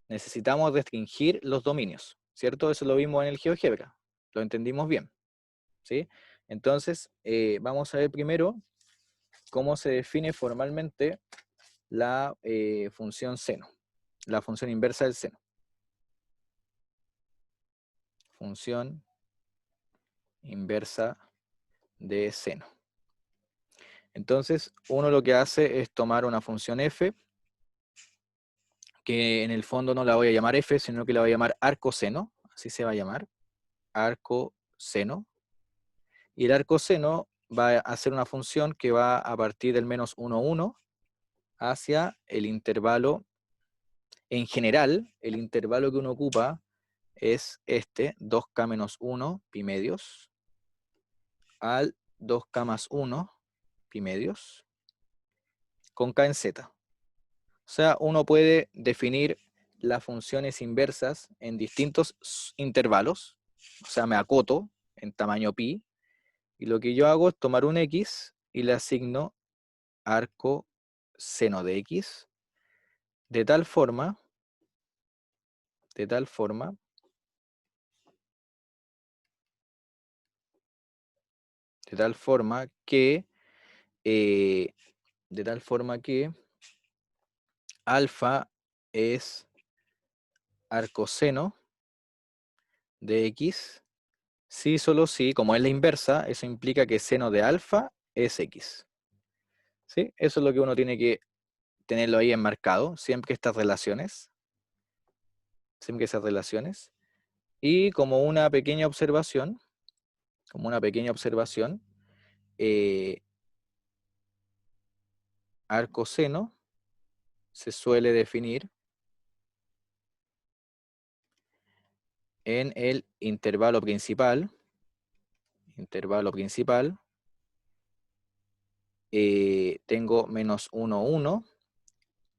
[SPEAKER 1] necesitamos restringir los dominios, ¿cierto? Eso lo vimos en el GeoGebra, lo entendimos bien, ¿sí? Entonces, vamos a ver primero cómo se define formalmente la función seno, la función inversa del seno. Función inversa de seno. Entonces, uno lo que hace es tomar una función f, que en el fondo no la voy a llamar f, sino que la voy a llamar arcoseno, así se va a llamar, arcoseno, Y el arco seno va a ser una función que va a partir del menos 1, 1 hacia el intervalo. En general, el intervalo que uno ocupa es este, 2k menos 1 pi medios, al 2k más 1 pi medios, con k en z. O sea, uno puede definir las funciones inversas en distintos intervalos, o sea, me acoto en tamaño pi, y lo que yo hago es tomar un x y le asigno arco seno de x, de tal forma que alfa es arcoseno de x, si solo si, como es la inversa, eso implica que seno de alfa es x. ¿Sí? Eso es lo que uno tiene que tenerlo ahí enmarcado, siempre estas relaciones. Y como una pequeña observación, arcoseno se suele definir en el intervalo principal, tengo menos 1, 1,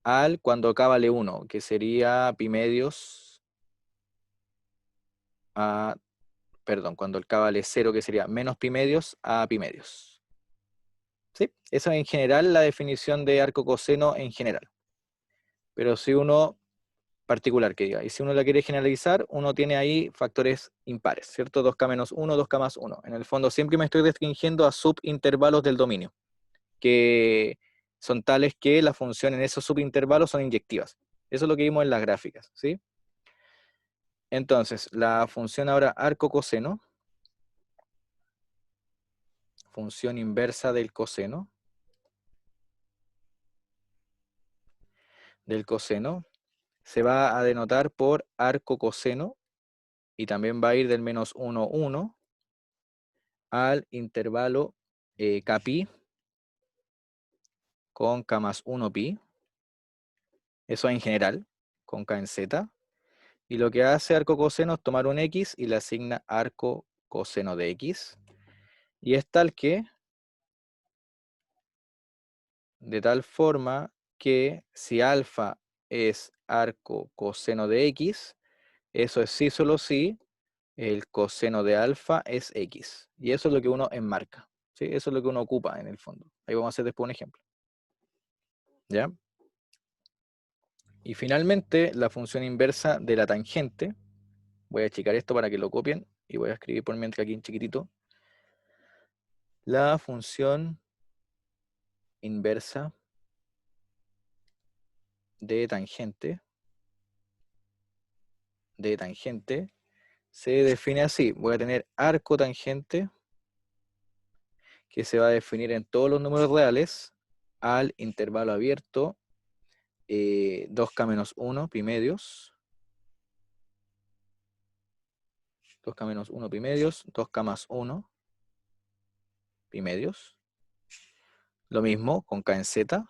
[SPEAKER 1] al cuando k vale 1, que sería pi medios a, perdón, cuando el k vale 0, que sería menos pi medios a pi medios. ¿Sí? Esa es en general la definición de arco coseno en general. Pero si uno, particular que diga, y si uno la quiere generalizar, uno tiene ahí factores impares, ¿cierto? 2k menos 1, 2k más 1. En el fondo siempre me estoy restringiendo a subintervalos del dominio, que son tales que las funciones en esos subintervalos son inyectivas. Eso es lo que vimos en las gráficas, ¿sí? Entonces, la función ahora arco coseno, función inversa del coseno, se va a denotar por arco coseno, y también va a ir del menos 1, 1 al intervalo kpi con k más 1 pi, eso en general, con k en z, y lo que hace arco coseno es tomar un x y le asigna arco coseno de x, y es tal que, de tal forma que si alfa es arco coseno de x, eso es sí solo si el coseno de alfa es x, y eso es lo que uno enmarca, ¿sí? Eso es lo que uno ocupa en el fondo. Ahí vamos a hacer después un ejemplo. ¿Ya? Y finalmente, la función inversa de la tangente. Voy a achicar esto para que lo copien y voy a escribir por mientras aquí en chiquitito. La función inversa de tangente se define así. Voy a tener arco tangente que se va a definir en todos los números reales al intervalo abierto 2k menos 1 pi medios, 2k menos 1 pi medios, 2k más 1 pi medios. Lo mismo con k en z,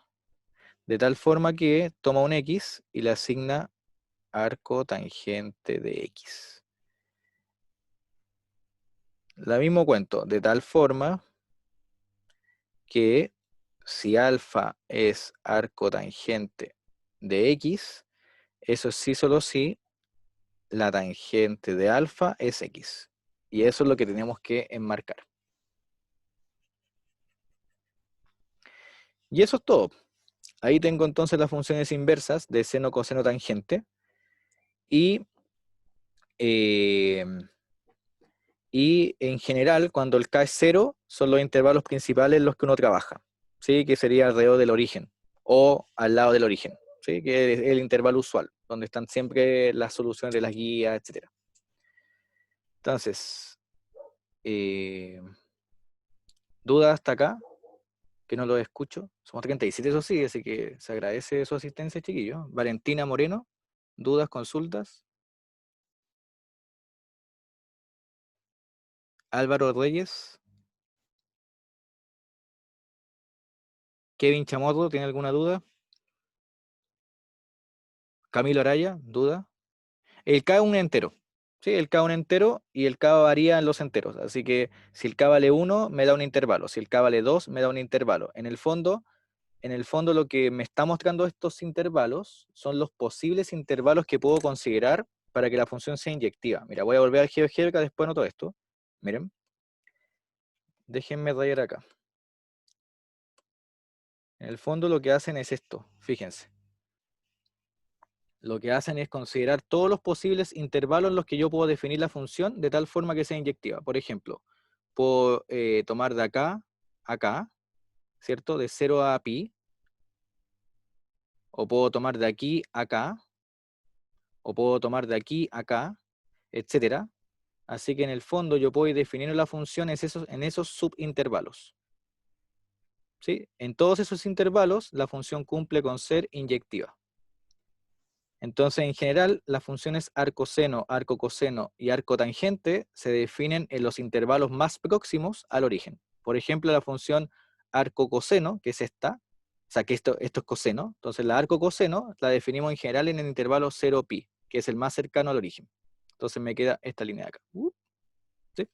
[SPEAKER 1] de tal forma que toma un x y le asigna arco tangente de x. La mismo cuento, de tal forma que si alfa es arco tangente de x, eso sí solo si la tangente de alfa es x. Y eso es lo que tenemos que enmarcar. Y eso es todo. Ahí tengo entonces las funciones inversas de seno, coseno, tangente. Y en general, cuando el k es 0, son los intervalos principales en los que uno trabaja, ¿sí? Que sería alrededor del origen o al lado del origen, ¿sí? Que es el intervalo usual, donde están siempre las soluciones de las guías, etc. Entonces, ¿dudas hasta acá? Que no lo escucho. Somos 37, eso sí, así que se agradece su asistencia, chiquillos. Valentina Moreno, ¿dudas, consultas? Álvaro Reyes. Kevin Chamorro, ¿tiene alguna duda? Camilo Araya, ¿duda? El K es un entero. Sí, el K es un entero y el K varía en los enteros. Así que si el K vale 1, me da un intervalo. Si el K vale 2, me da un intervalo. En el fondo lo que me está mostrando estos intervalos son los posibles intervalos que puedo considerar para que la función sea inyectiva. Mira, voy a volver al GeoGebra, después anoto esto. Miren. Déjenme rayar acá. En el fondo lo que hacen es esto, fíjense. Lo que hacen es considerar todos los posibles intervalos en los que yo puedo definir la función de tal forma que sea inyectiva. Por ejemplo, puedo tomar de acá a acá, ¿cierto? De 0 a pi. O puedo tomar de aquí a acá. O puedo tomar de aquí a acá, etcétera. Así que en el fondo yo puedo ir definiendo la función en esos subintervalos. ¿Sí? En todos esos intervalos la función cumple con ser inyectiva. Entonces, en general, las funciones arcoseno, arcocoseno y arcotangente se definen en los intervalos más próximos al origen. Por ejemplo, la función arcocoseno, que es esta, o sea, que esto es coseno, entonces la arcocoseno la definimos en general en el intervalo 0 pi, que es el más cercano al origen. Entonces me queda esta línea de acá. ¿Sí?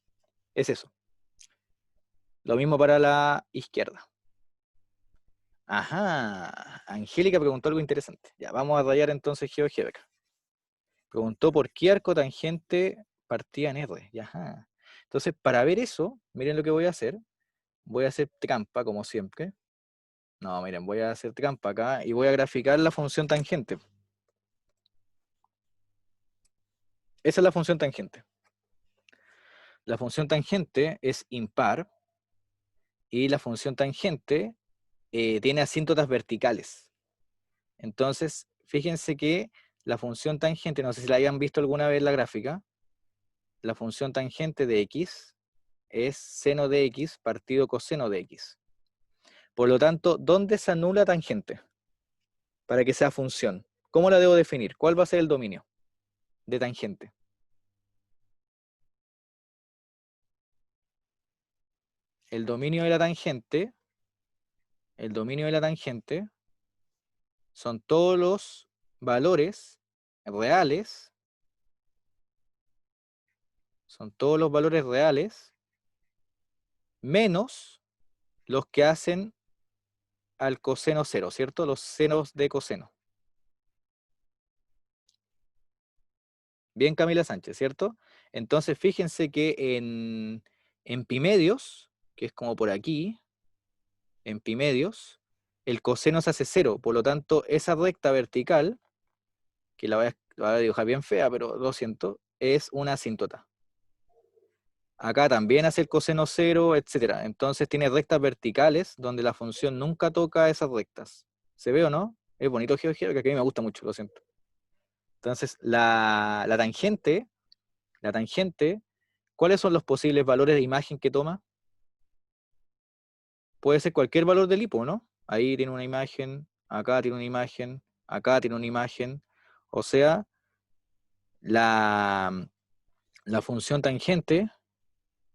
[SPEAKER 1] Es eso. Lo mismo para la izquierda. Ajá, Angélica preguntó algo interesante. Ya, vamos a rayar entonces GeoGebra. Preguntó por qué arco tangente partía en R. Ya, ajá. Entonces, para ver eso, miren lo que voy a hacer. Voy a hacer trampa, como siempre. No, miren, voy a hacer trampa acá y voy a graficar la función tangente. Esa es la función tangente. La función tangente es impar y la función tangente tiene asíntotas verticales. Entonces, fíjense que la función tangente, no sé si la hayan visto alguna vez en la gráfica, la función tangente de x es seno de x partido coseno de x. Por lo tanto, ¿dónde se anula tangente? Para que sea función. ¿Cómo la debo definir? ¿Cuál va a ser el dominio de tangente? El dominio de la tangente son todos los valores reales, menos los que hacen al coseno cero, ¿cierto? Los senos de coseno. Bien, Camila Sánchez, ¿cierto? Entonces, fíjense que en pi medios, que es como por aquí, en pi medios, el coseno se hace cero. Por lo tanto, esa recta vertical, que la voy a dibujar bien fea, pero lo siento, es una asíntota. Acá también hace el coseno cero, etc. Entonces tiene rectas verticales donde la función nunca toca esas rectas. ¿Se ve o no? Es bonito GeoGebra, que a mí me gusta mucho, lo siento. Entonces, la tangente, ¿cuáles son los posibles valores de imagen que toma? Puede ser cualquier valor del hipo, ¿no? Ahí tiene una imagen, acá tiene una imagen, acá tiene una imagen. O sea, la función tangente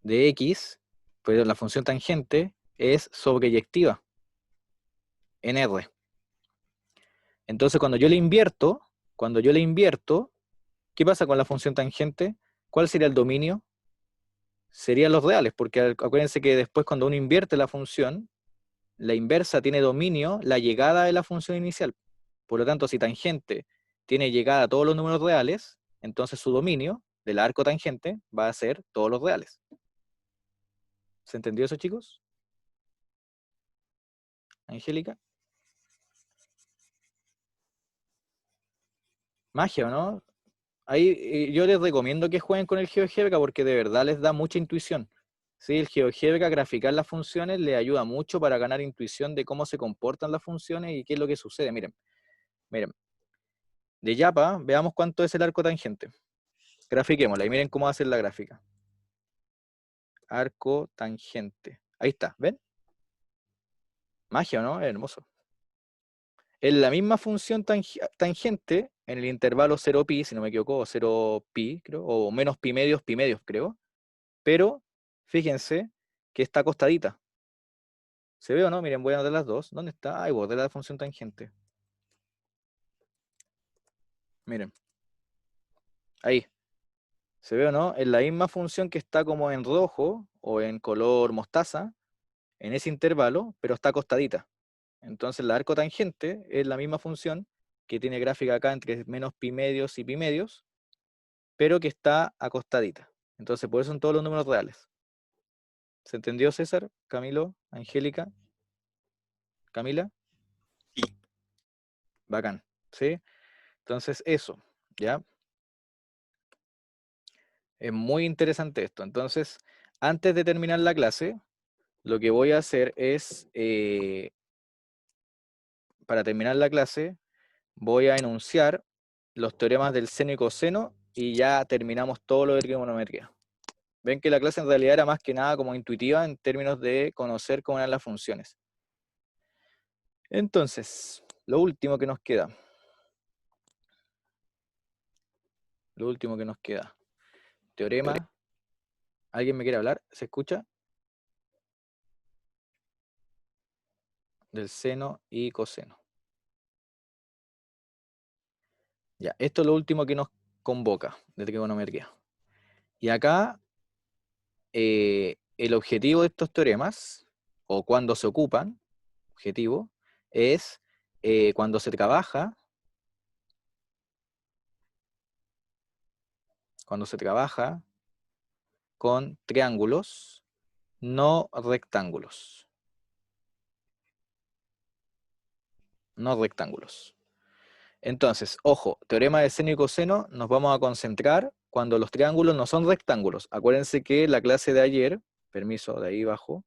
[SPEAKER 1] de x, pues la función tangente es sobreyectiva en R. Entonces, cuando yo le invierto, ¿qué pasa con la función tangente? ¿Cuál sería el dominio? Serían los reales, porque acuérdense que después cuando uno invierte la función, la inversa tiene dominio la llegada de la función inicial. Por lo tanto, si tangente tiene llegada a todos los números reales, entonces su dominio del arco tangente va a ser todos los reales. ¿Se entendió eso, chicos? Angélica. Magia, ¿no? Ahí yo les recomiendo que jueguen con el GeoGebra porque de verdad les da mucha intuición. Sí, el GeoGebra, graficar las funciones, le ayuda mucho para ganar intuición de cómo se comportan las funciones y qué es lo que sucede. Miren. De Yapa, veamos cuánto es el arco tangente. Grafiquémosla y miren cómo va a ser la gráfica. Arco tangente. Ahí está, ¿ven? Magia, ¿no? Es hermoso. Es la misma función tangente en el intervalo 0 pi, si no me equivoco, o 0 pi, creo, o menos pi medios, creo. Pero fíjense que está acostadita. ¿Se ve o no? Miren, voy a anotar las dos. ¿Dónde está? Ahí bordé la función tangente. Miren. Ahí. ¿Se ve o no? Es la misma función que está como en rojo o en color mostaza, en ese intervalo, pero está acostadita. Entonces la arco tangente es la misma función que tiene gráfica acá entre menos pi medios y pi medios, pero que está acostadita. Entonces por eso son todos los números reales. ¿Se entendió, César? Camilo, Angélica, Camila?
[SPEAKER 4] Sí.
[SPEAKER 1] Bacán, ¿sí? Entonces eso, ¿ya? Es muy interesante esto. Entonces, antes de terminar la clase, lo que voy a hacer es, para terminar la clase, voy a enunciar los teoremas del seno y coseno y ya terminamos todo lo de trigonometría. Ven que la clase en realidad era más que nada como intuitiva en términos de conocer cómo eran las funciones. Entonces, lo último que nos queda. Lo último que nos queda. Teorema. ¿Alguien me quiere hablar? ¿Se escucha? Del seno y coseno. Ya, esto es lo último que nos convoca de trigonometría. Y acá, el objetivo de estos teoremas, o cuando se ocupan, objetivo, es cuando se trabaja con triángulos no rectángulos. No rectángulos. Entonces, ojo, teorema de seno y coseno nos vamos a concentrar cuando los triángulos no son rectángulos. Acuérdense que la clase de ayer, permiso, de ahí abajo,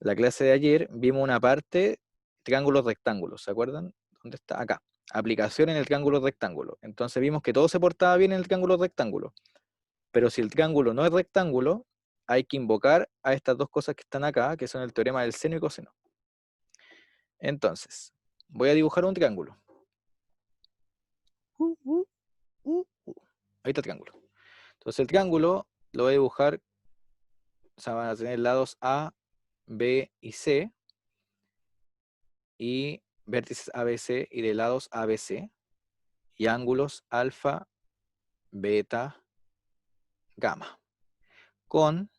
[SPEAKER 1] la clase de ayer vimos una parte triángulos rectángulos, ¿se acuerdan? ¿Dónde está? Acá. Aplicación en el triángulo rectángulo. Entonces vimos que todo se portaba bien en el triángulo rectángulo. Pero si el triángulo no es rectángulo, hay que invocar a estas dos cosas que están acá, que son el teorema del seno y coseno. Entonces, voy a dibujar un triángulo. Ahí está el triángulo. Entonces el triángulo lo voy a dibujar, o sea, van a tener lados A, B y C, y vértices ABC y de lados ABC, y ángulos alfa, beta, gamma, con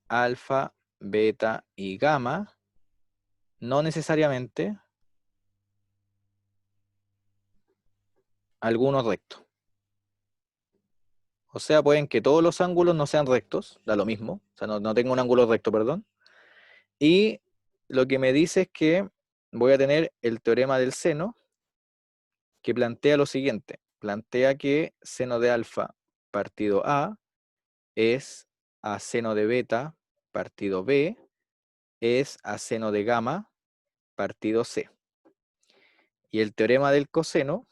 [SPEAKER 1] alfa, beta y gamma, no necesariamente algunos rectos. O sea, pueden que todos los ángulos no sean rectos, da lo mismo, o sea, no tengo un ángulo recto, perdón. Y lo que me dice es que voy a tener el teorema del seno, que plantea lo siguiente. Plantea que seno de alfa partido A es a seno de beta partido B es a seno de gamma partido C. Y el teorema del coseno,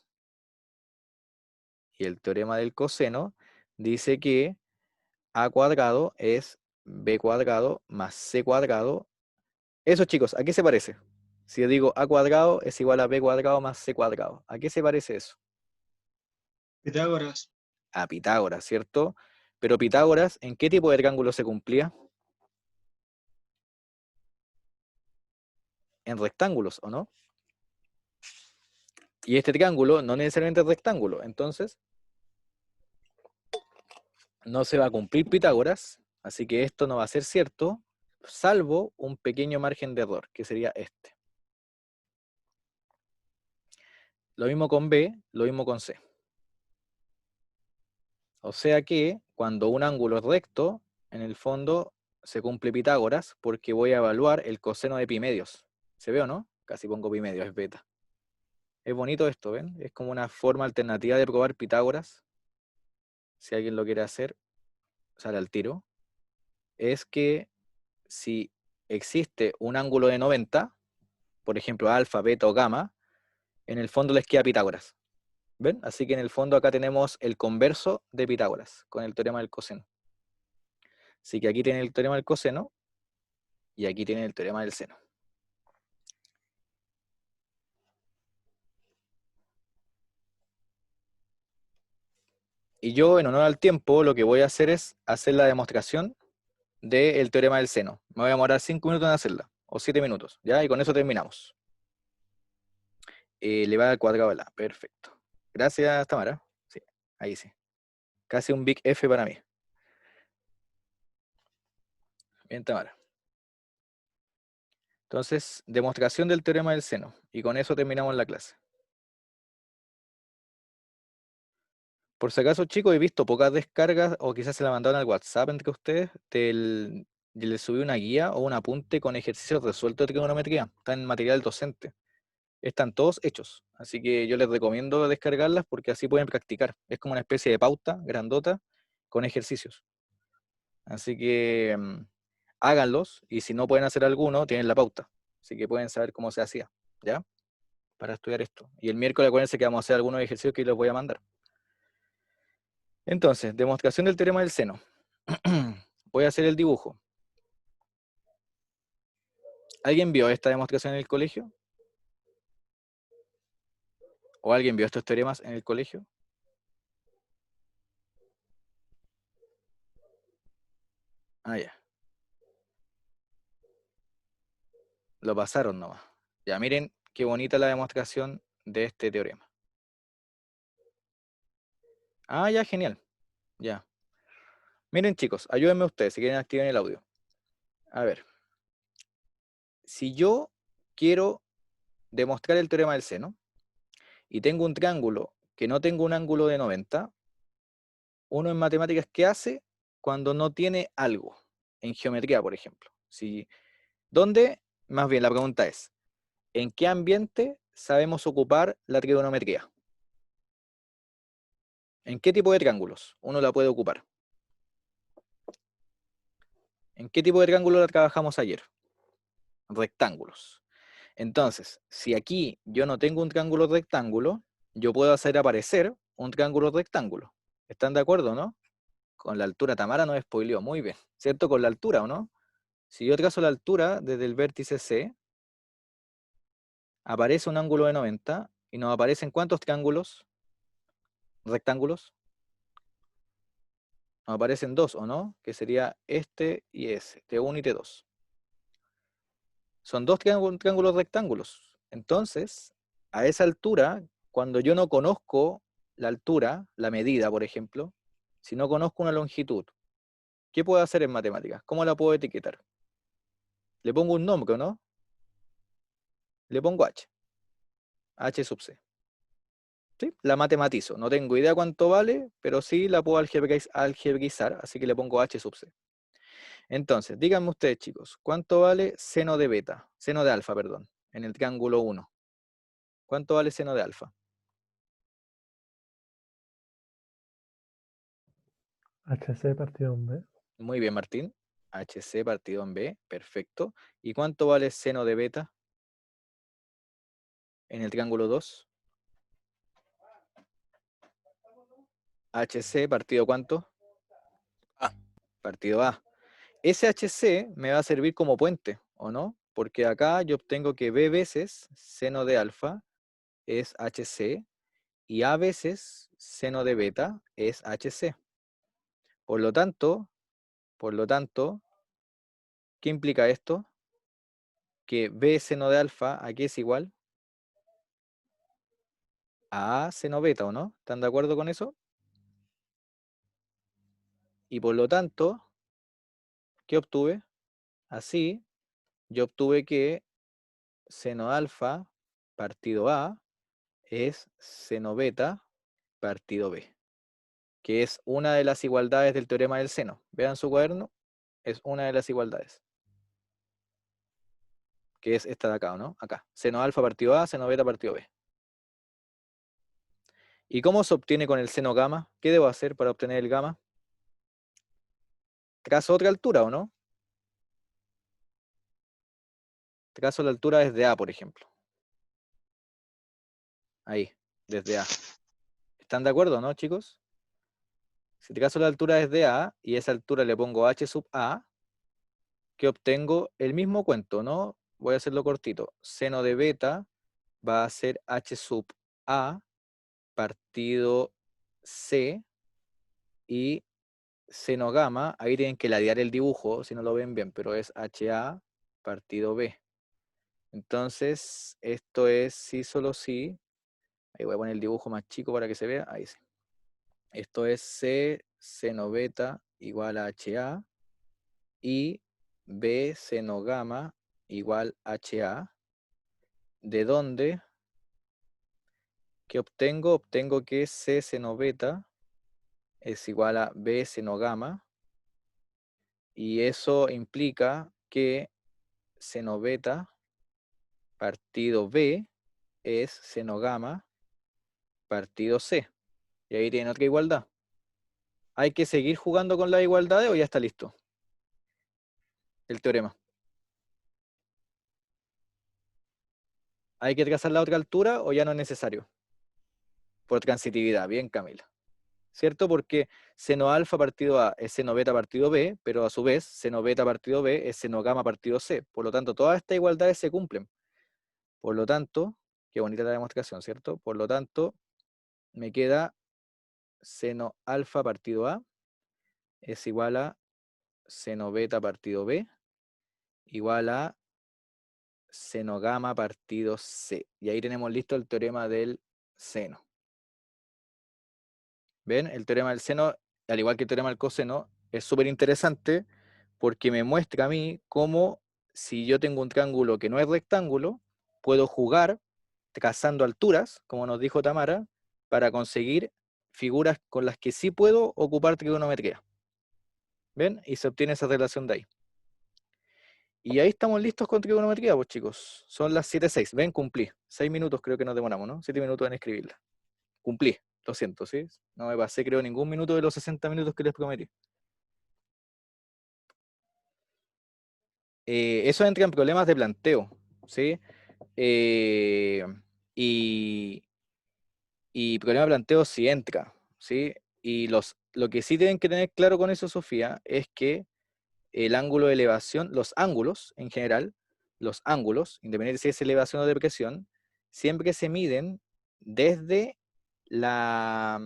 [SPEAKER 1] dice que A cuadrado es B cuadrado más C cuadrado. Eso, chicos, ¿a qué se parece? Si yo digo A cuadrado es igual a B cuadrado más C cuadrado, ¿a qué se parece eso?
[SPEAKER 4] Pitágoras.
[SPEAKER 1] A Pitágoras, ¿cierto? Pero Pitágoras, ¿en qué tipo de triángulo se cumplía? En rectángulos, ¿o no? Y este triángulo no necesariamente es rectángulo, entonces no se va a cumplir Pitágoras, así que esto no va a ser cierto, salvo un pequeño margen de error, que sería este. Lo mismo con B, lo mismo con C. O sea que cuando un ángulo es recto, en el fondo se cumple Pitágoras, porque voy a evaluar el coseno de pi medios. ¿Se ve o no? Casi pongo pi medios, es beta. Es bonito esto, ¿ven? Es como una forma alternativa de probar Pitágoras. Si alguien lo quiere hacer, sale al tiro. Es que si existe un ángulo de 90, por ejemplo alfa, beta o gamma, en el fondo les queda Pitágoras. ¿Ven? Así que en el fondo acá tenemos el converso de Pitágoras, con el teorema del coseno. Así que aquí tienen el teorema del coseno, y aquí tienen el teorema del seno. Y yo, en honor al tiempo, lo que voy a hacer es hacer la demostración del teorema del seno. Me voy a demorar 5 minutos en hacerla. o 7 minutos, ¿ya? Y con eso terminamos. Elevada al cuadrado de la. Perfecto. Gracias, Tamara. Sí, ahí sí. Casi un big F para mí. Bien, Tamara. Entonces, demostración del teorema del seno. Y con eso terminamos la clase. Por si acaso, chicos, he visto pocas descargas, o quizás se la mandaron al WhatsApp entre ustedes, y les subí una guía o un apunte con ejercicios resueltos de trigonometría. Está en material docente. Están todos hechos. Así que yo les recomiendo descargarlas porque así pueden practicar. Es como una especie de pauta grandota con ejercicios. Así que háganlos, y si no pueden hacer alguno, tienen la pauta. Así que pueden saber cómo se hacía, ¿ya? Para estudiar esto. Y el miércoles acuérdense que vamos a hacer algunos ejercicios que les voy a mandar. Entonces, demostración del teorema del seno. Voy a hacer el dibujo. ¿Alguien vio esta demostración en el colegio? ¿O alguien vio estos teoremas en el colegio? Ah, ya. Lo pasaron nomás. Ya, miren qué bonita la demostración de este teorema. Ah, ya, genial. Ya. Miren, chicos, ayúdenme ustedes si quieren activar el audio. A ver. Si yo quiero demostrar el teorema del seno y tengo un triángulo que no tengo un ángulo de 90, uno en matemáticas, ¿qué hace cuando no tiene algo? En geometría, por ejemplo. ¿Dónde? Más bien, la pregunta es, ¿en qué ambiente sabemos ocupar la trigonometría? ¿En qué tipo de triángulos uno la puede ocupar? ¿En qué tipo de triángulo la trabajamos ayer? Rectángulos. Entonces, si aquí yo no tengo un triángulo rectángulo, yo puedo hacer aparecer un triángulo rectángulo. ¿Están de acuerdo, no? Con la altura, Tamara nos spoileó, muy bien. ¿Cierto? Con la altura, ¿o no? Si yo trazo la altura desde el vértice C, aparece un ángulo de 90 y nos aparecen ¿cuántos triángulos rectángulos? Nos aparecen dos, ¿o no? Que sería este y ese, T1 y T2. Son dos triángulos rectángulos. Entonces, a esa altura, cuando yo no conozco la altura, la medida, por ejemplo, si no conozco una longitud, ¿qué puedo hacer en matemáticas? ¿Cómo la puedo etiquetar? Le pongo un nombre, ¿no? Le pongo H. H sub C. ¿Sí? La matematizo. No tengo idea cuánto vale, pero sí la puedo algebrizar, así que le pongo H sub C. Entonces, díganme ustedes, chicos, ¿cuánto vale seno de beta? Seno de alfa, perdón, en el triángulo 1. ¿Cuánto vale seno de alfa?
[SPEAKER 4] HC partido en B.
[SPEAKER 1] Muy bien, Martín. HC partido en B, perfecto. ¿Y cuánto vale seno de beta en el triángulo 2? HC partido ¿cuánto?
[SPEAKER 5] A.
[SPEAKER 1] Partido A. Ese HC me va a servir como puente, ¿o no? Porque acá yo obtengo que B veces seno de alfa es HC y A veces seno de beta es HC. Por lo tanto, ¿qué implica esto? Que B seno de alfa aquí es igual a A seno beta, ¿o no? ¿Están de acuerdo con eso? Y por lo tanto, ¿qué obtuve? Así, yo obtuve que seno alfa partido A es seno beta partido B, que es una de las igualdades del teorema del seno. Vean su cuaderno, es una de las igualdades, que es esta de acá, ¿no? Acá, seno alfa partido A, seno beta partido B. ¿Y cómo se obtiene con el seno gamma? ¿Qué debo hacer para obtener el gamma? Trazo otra altura, ¿o no? Trazo la altura desde A, por ejemplo. Ahí, desde A. ¿Están de acuerdo, no, chicos? Si trazo la altura desde A y esa altura le pongo H sub A, ¿qué obtengo? El mismo cuento, ¿no? Voy a hacerlo cortito. Seno de beta va a ser H sub A partido C y seno gamma, ahí tienen que ladear el dibujo, si no lo ven bien, pero es HA partido B. Entonces, esto es sí, solo sí. Ahí voy a poner el dibujo más chico para que se vea. Ahí sí. Esto es C seno beta igual a HA y B seno gamma igual a HA. ¿De dónde? ¿Qué obtengo? Obtengo que C seno beta es igual a B seno gamma. Y eso implica que seno beta partido B es seno gamma partido C. Y ahí tienen otra igualdad. ¿Hay que seguir jugando con las igualdades o ya está listo el teorema? ¿Hay que trazar la otra altura o ya no es necesario? Por transitividad, bien Camila. ¿Cierto? Porque seno alfa partido A es seno beta partido B, pero a su vez seno beta partido B es seno gamma partido C. Por lo tanto, todas estas igualdades se cumplen. Por lo tanto, qué bonita la demostración, ¿cierto? Por lo tanto, me queda seno alfa partido A es igual a seno beta partido B igual a seno gamma partido C. Y ahí tenemos listo el teorema del seno. ¿Ven? El teorema del seno, al igual que el teorema del coseno, es súper interesante porque me muestra a mí cómo si yo tengo un triángulo que no es rectángulo, puedo jugar trazando alturas, como nos dijo Tamara, para conseguir figuras con las que sí puedo ocupar trigonometría. ¿Ven? Y se obtiene esa relación de ahí. Y ahí estamos listos con trigonometría, pues chicos. Son las 7:06. Ven, cumplí. 6 minutos creo que nos demoramos, ¿no? 7 minutos en escribirla. Cumplí. Lo siento, ¿sí? No me pasé, creo, ningún minuto de los 60 minutos que les prometí. Eso entra en problemas de planteo, ¿sí? Y problema de planteo sí entra, ¿sí? Y lo que sí tienen que tener claro con eso, Sofía, es que el ángulo de elevación, los ángulos en general, los ángulos, independientemente si es elevación o depresión, siempre se miden desde la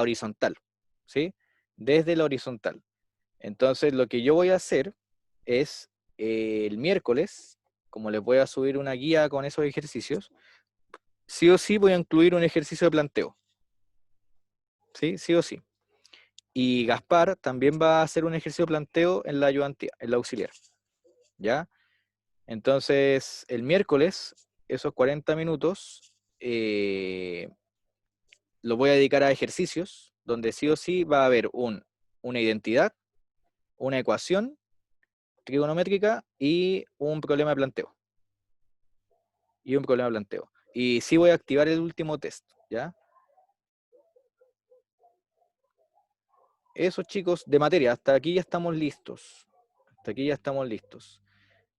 [SPEAKER 1] horizontal, ¿sí? Desde la horizontal. Entonces, lo que yo voy a hacer es, el miércoles, como les voy a subir una guía con esos ejercicios, sí o sí voy a incluir un ejercicio de planteo. ¿Sí? Sí o sí. Y Gaspar también va a hacer un ejercicio de planteo en la ayudantía, en la auxiliar. ¿Ya? Entonces, el miércoles, esos 40 minutos, lo voy a dedicar a ejercicios, donde sí o sí va a haber una identidad, una ecuación trigonométrica y un problema de planteo. Y sí voy a activar el último test, ¿ya? Eso, chicos, de materia, hasta aquí ya estamos listos. Hasta aquí ya estamos listos.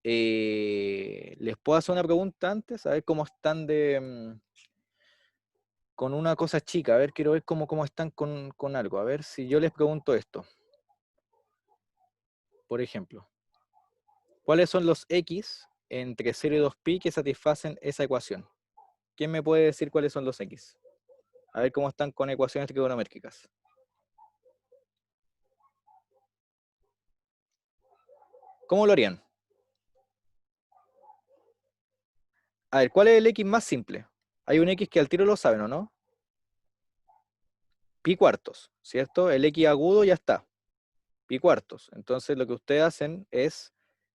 [SPEAKER 1] ¿Les puedo hacer una pregunta antes? A ver cómo están con una cosa chica. A ver, quiero ver cómo están con algo. A ver si yo les pregunto esto. Por ejemplo, ¿cuáles son los x entre 0 y 2pi que satisfacen esa ecuación? ¿Quién me puede decir cuáles son los x? A ver cómo están con ecuaciones trigonométricas. ¿Cómo lo harían? A ver, ¿cuál es el x más simple? Hay un x que al tiro lo saben, ¿o no? Pi cuartos, ¿cierto? El x agudo ya está. Pi cuartos. Entonces lo que ustedes hacen es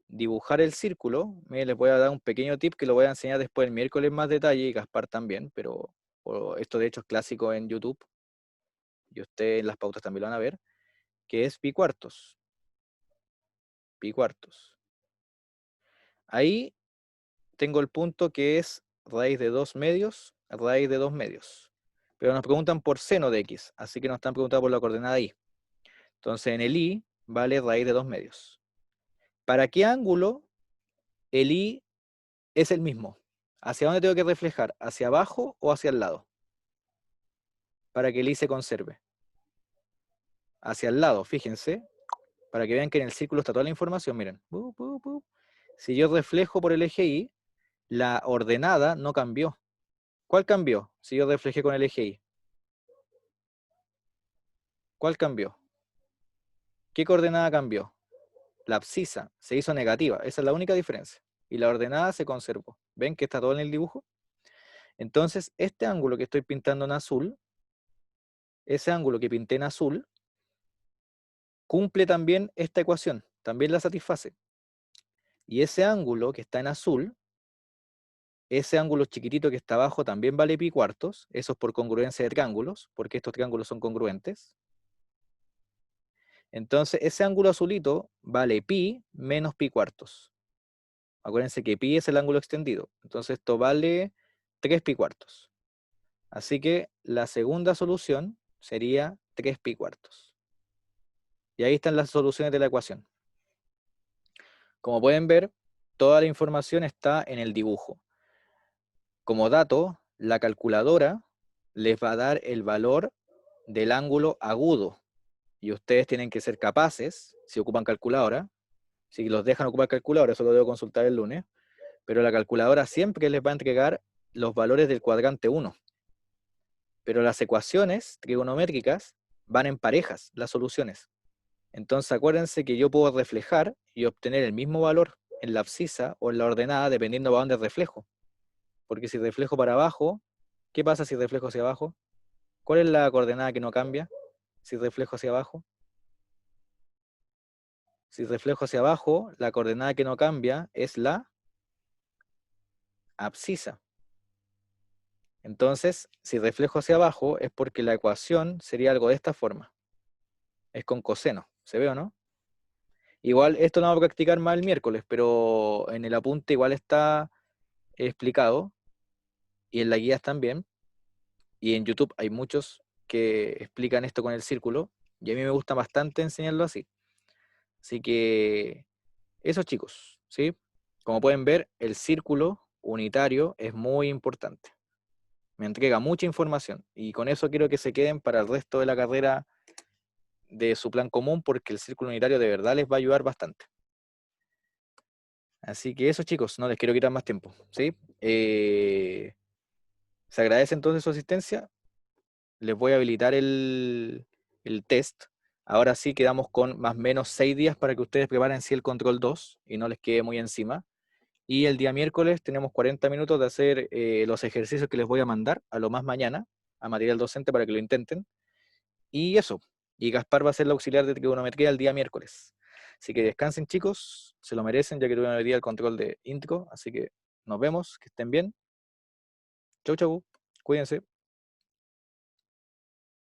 [SPEAKER 1] dibujar el círculo. Miren, les voy a dar un pequeño tip que lo voy a enseñar después el miércoles en más detalle, y Gaspar también, pero esto de hecho es clásico en YouTube, y ustedes en las pautas también lo van a ver, que es pi cuartos. Pi cuartos. Ahí tengo el punto que es raíz de 2 medios, raíz de 2 medios. Pero nos preguntan por seno de x, así que nos están preguntando por la coordenada y. Entonces en el y vale raíz de 2 medios. ¿Para qué ángulo el y es el mismo? ¿Hacia dónde tengo que reflejar? ¿Hacia abajo o hacia el lado? Para que el y se conserve. Hacia el lado, fíjense, para que vean que en el círculo está toda la información, miren. Si yo reflejo por el eje y, la ordenada no cambió. ¿Cuál cambió? Si yo reflejé con el eje y. ¿Cuál cambió? ¿Qué coordenada cambió? la abscisa se hizo negativa, esa es la única diferencia. Y la ordenada se conservó. ¿Ven que está todo en el dibujo? Entonces, este ángulo que estoy pintando en azul, ese ángulo que pinté en azul, cumple también esta ecuación, también la satisface. Y ese ángulo que está en azul, ese ángulo chiquitito que está abajo también vale pi cuartos, eso es por congruencia de triángulos, porque estos triángulos son congruentes. Entonces, ese ángulo azulito vale pi menos pi cuartos. Acuérdense que pi es el ángulo extendido. Entonces, esto vale 3 pi cuartos. Así que la segunda solución sería 3 pi cuartos. Y ahí están las soluciones de la ecuación. Como pueden ver, toda la información está en el dibujo. Como dato, la calculadora les va a dar el valor del ángulo agudo. Y ustedes tienen que ser capaces, si ocupan calculadora, si los dejan ocupar calculadora, eso lo debo consultar el lunes, pero la calculadora siempre les va a entregar los valores del cuadrante 1. Pero las ecuaciones trigonométricas van en parejas, las soluciones. Entonces acuérdense que yo puedo reflejar y obtener el mismo valor en la abscisa o en la ordenada dependiendo para dónde reflejo. Porque si reflejo para abajo, ¿qué pasa si reflejo hacia abajo? ¿Cuál es la coordenada que no cambia si reflejo hacia abajo? Si reflejo hacia abajo, la coordenada que no cambia es la abscisa. Entonces, si reflejo hacia abajo es porque la ecuación sería algo de esta forma. Es con coseno, ¿se ve o no? Igual esto lo vamos a practicar más el miércoles, pero en el apunte igual está explicado, y en la guía también, y en YouTube hay muchos que explican esto con el círculo, y a mí me gusta bastante enseñarlo así. Así que eso, chicos, ¿sí? Como pueden ver, el círculo unitario es muy importante. Me entrega mucha información, y con eso quiero que se queden para el resto de la carrera de su plan común, porque el círculo unitario de verdad les va a ayudar bastante. Así que eso, chicos, no les quiero quitar más tiempo, ¿sí? Se agradece entonces su asistencia. Les voy a habilitar el test. Ahora sí quedamos con más o menos 6 días para que ustedes preparen sí el control 2 y no les quede muy encima. Y el día miércoles tenemos 40 minutos de hacer los ejercicios que les voy a mandar a lo más mañana, a material docente para que lo intenten. Y eso. Y Gaspar va a ser el auxiliar de trigonometría el día miércoles. Así que descansen, chicos, se lo merecen, ya que tuvieron hoy día el control de índico. Así que nos vemos, que estén bien. Chau, chau, cuídense.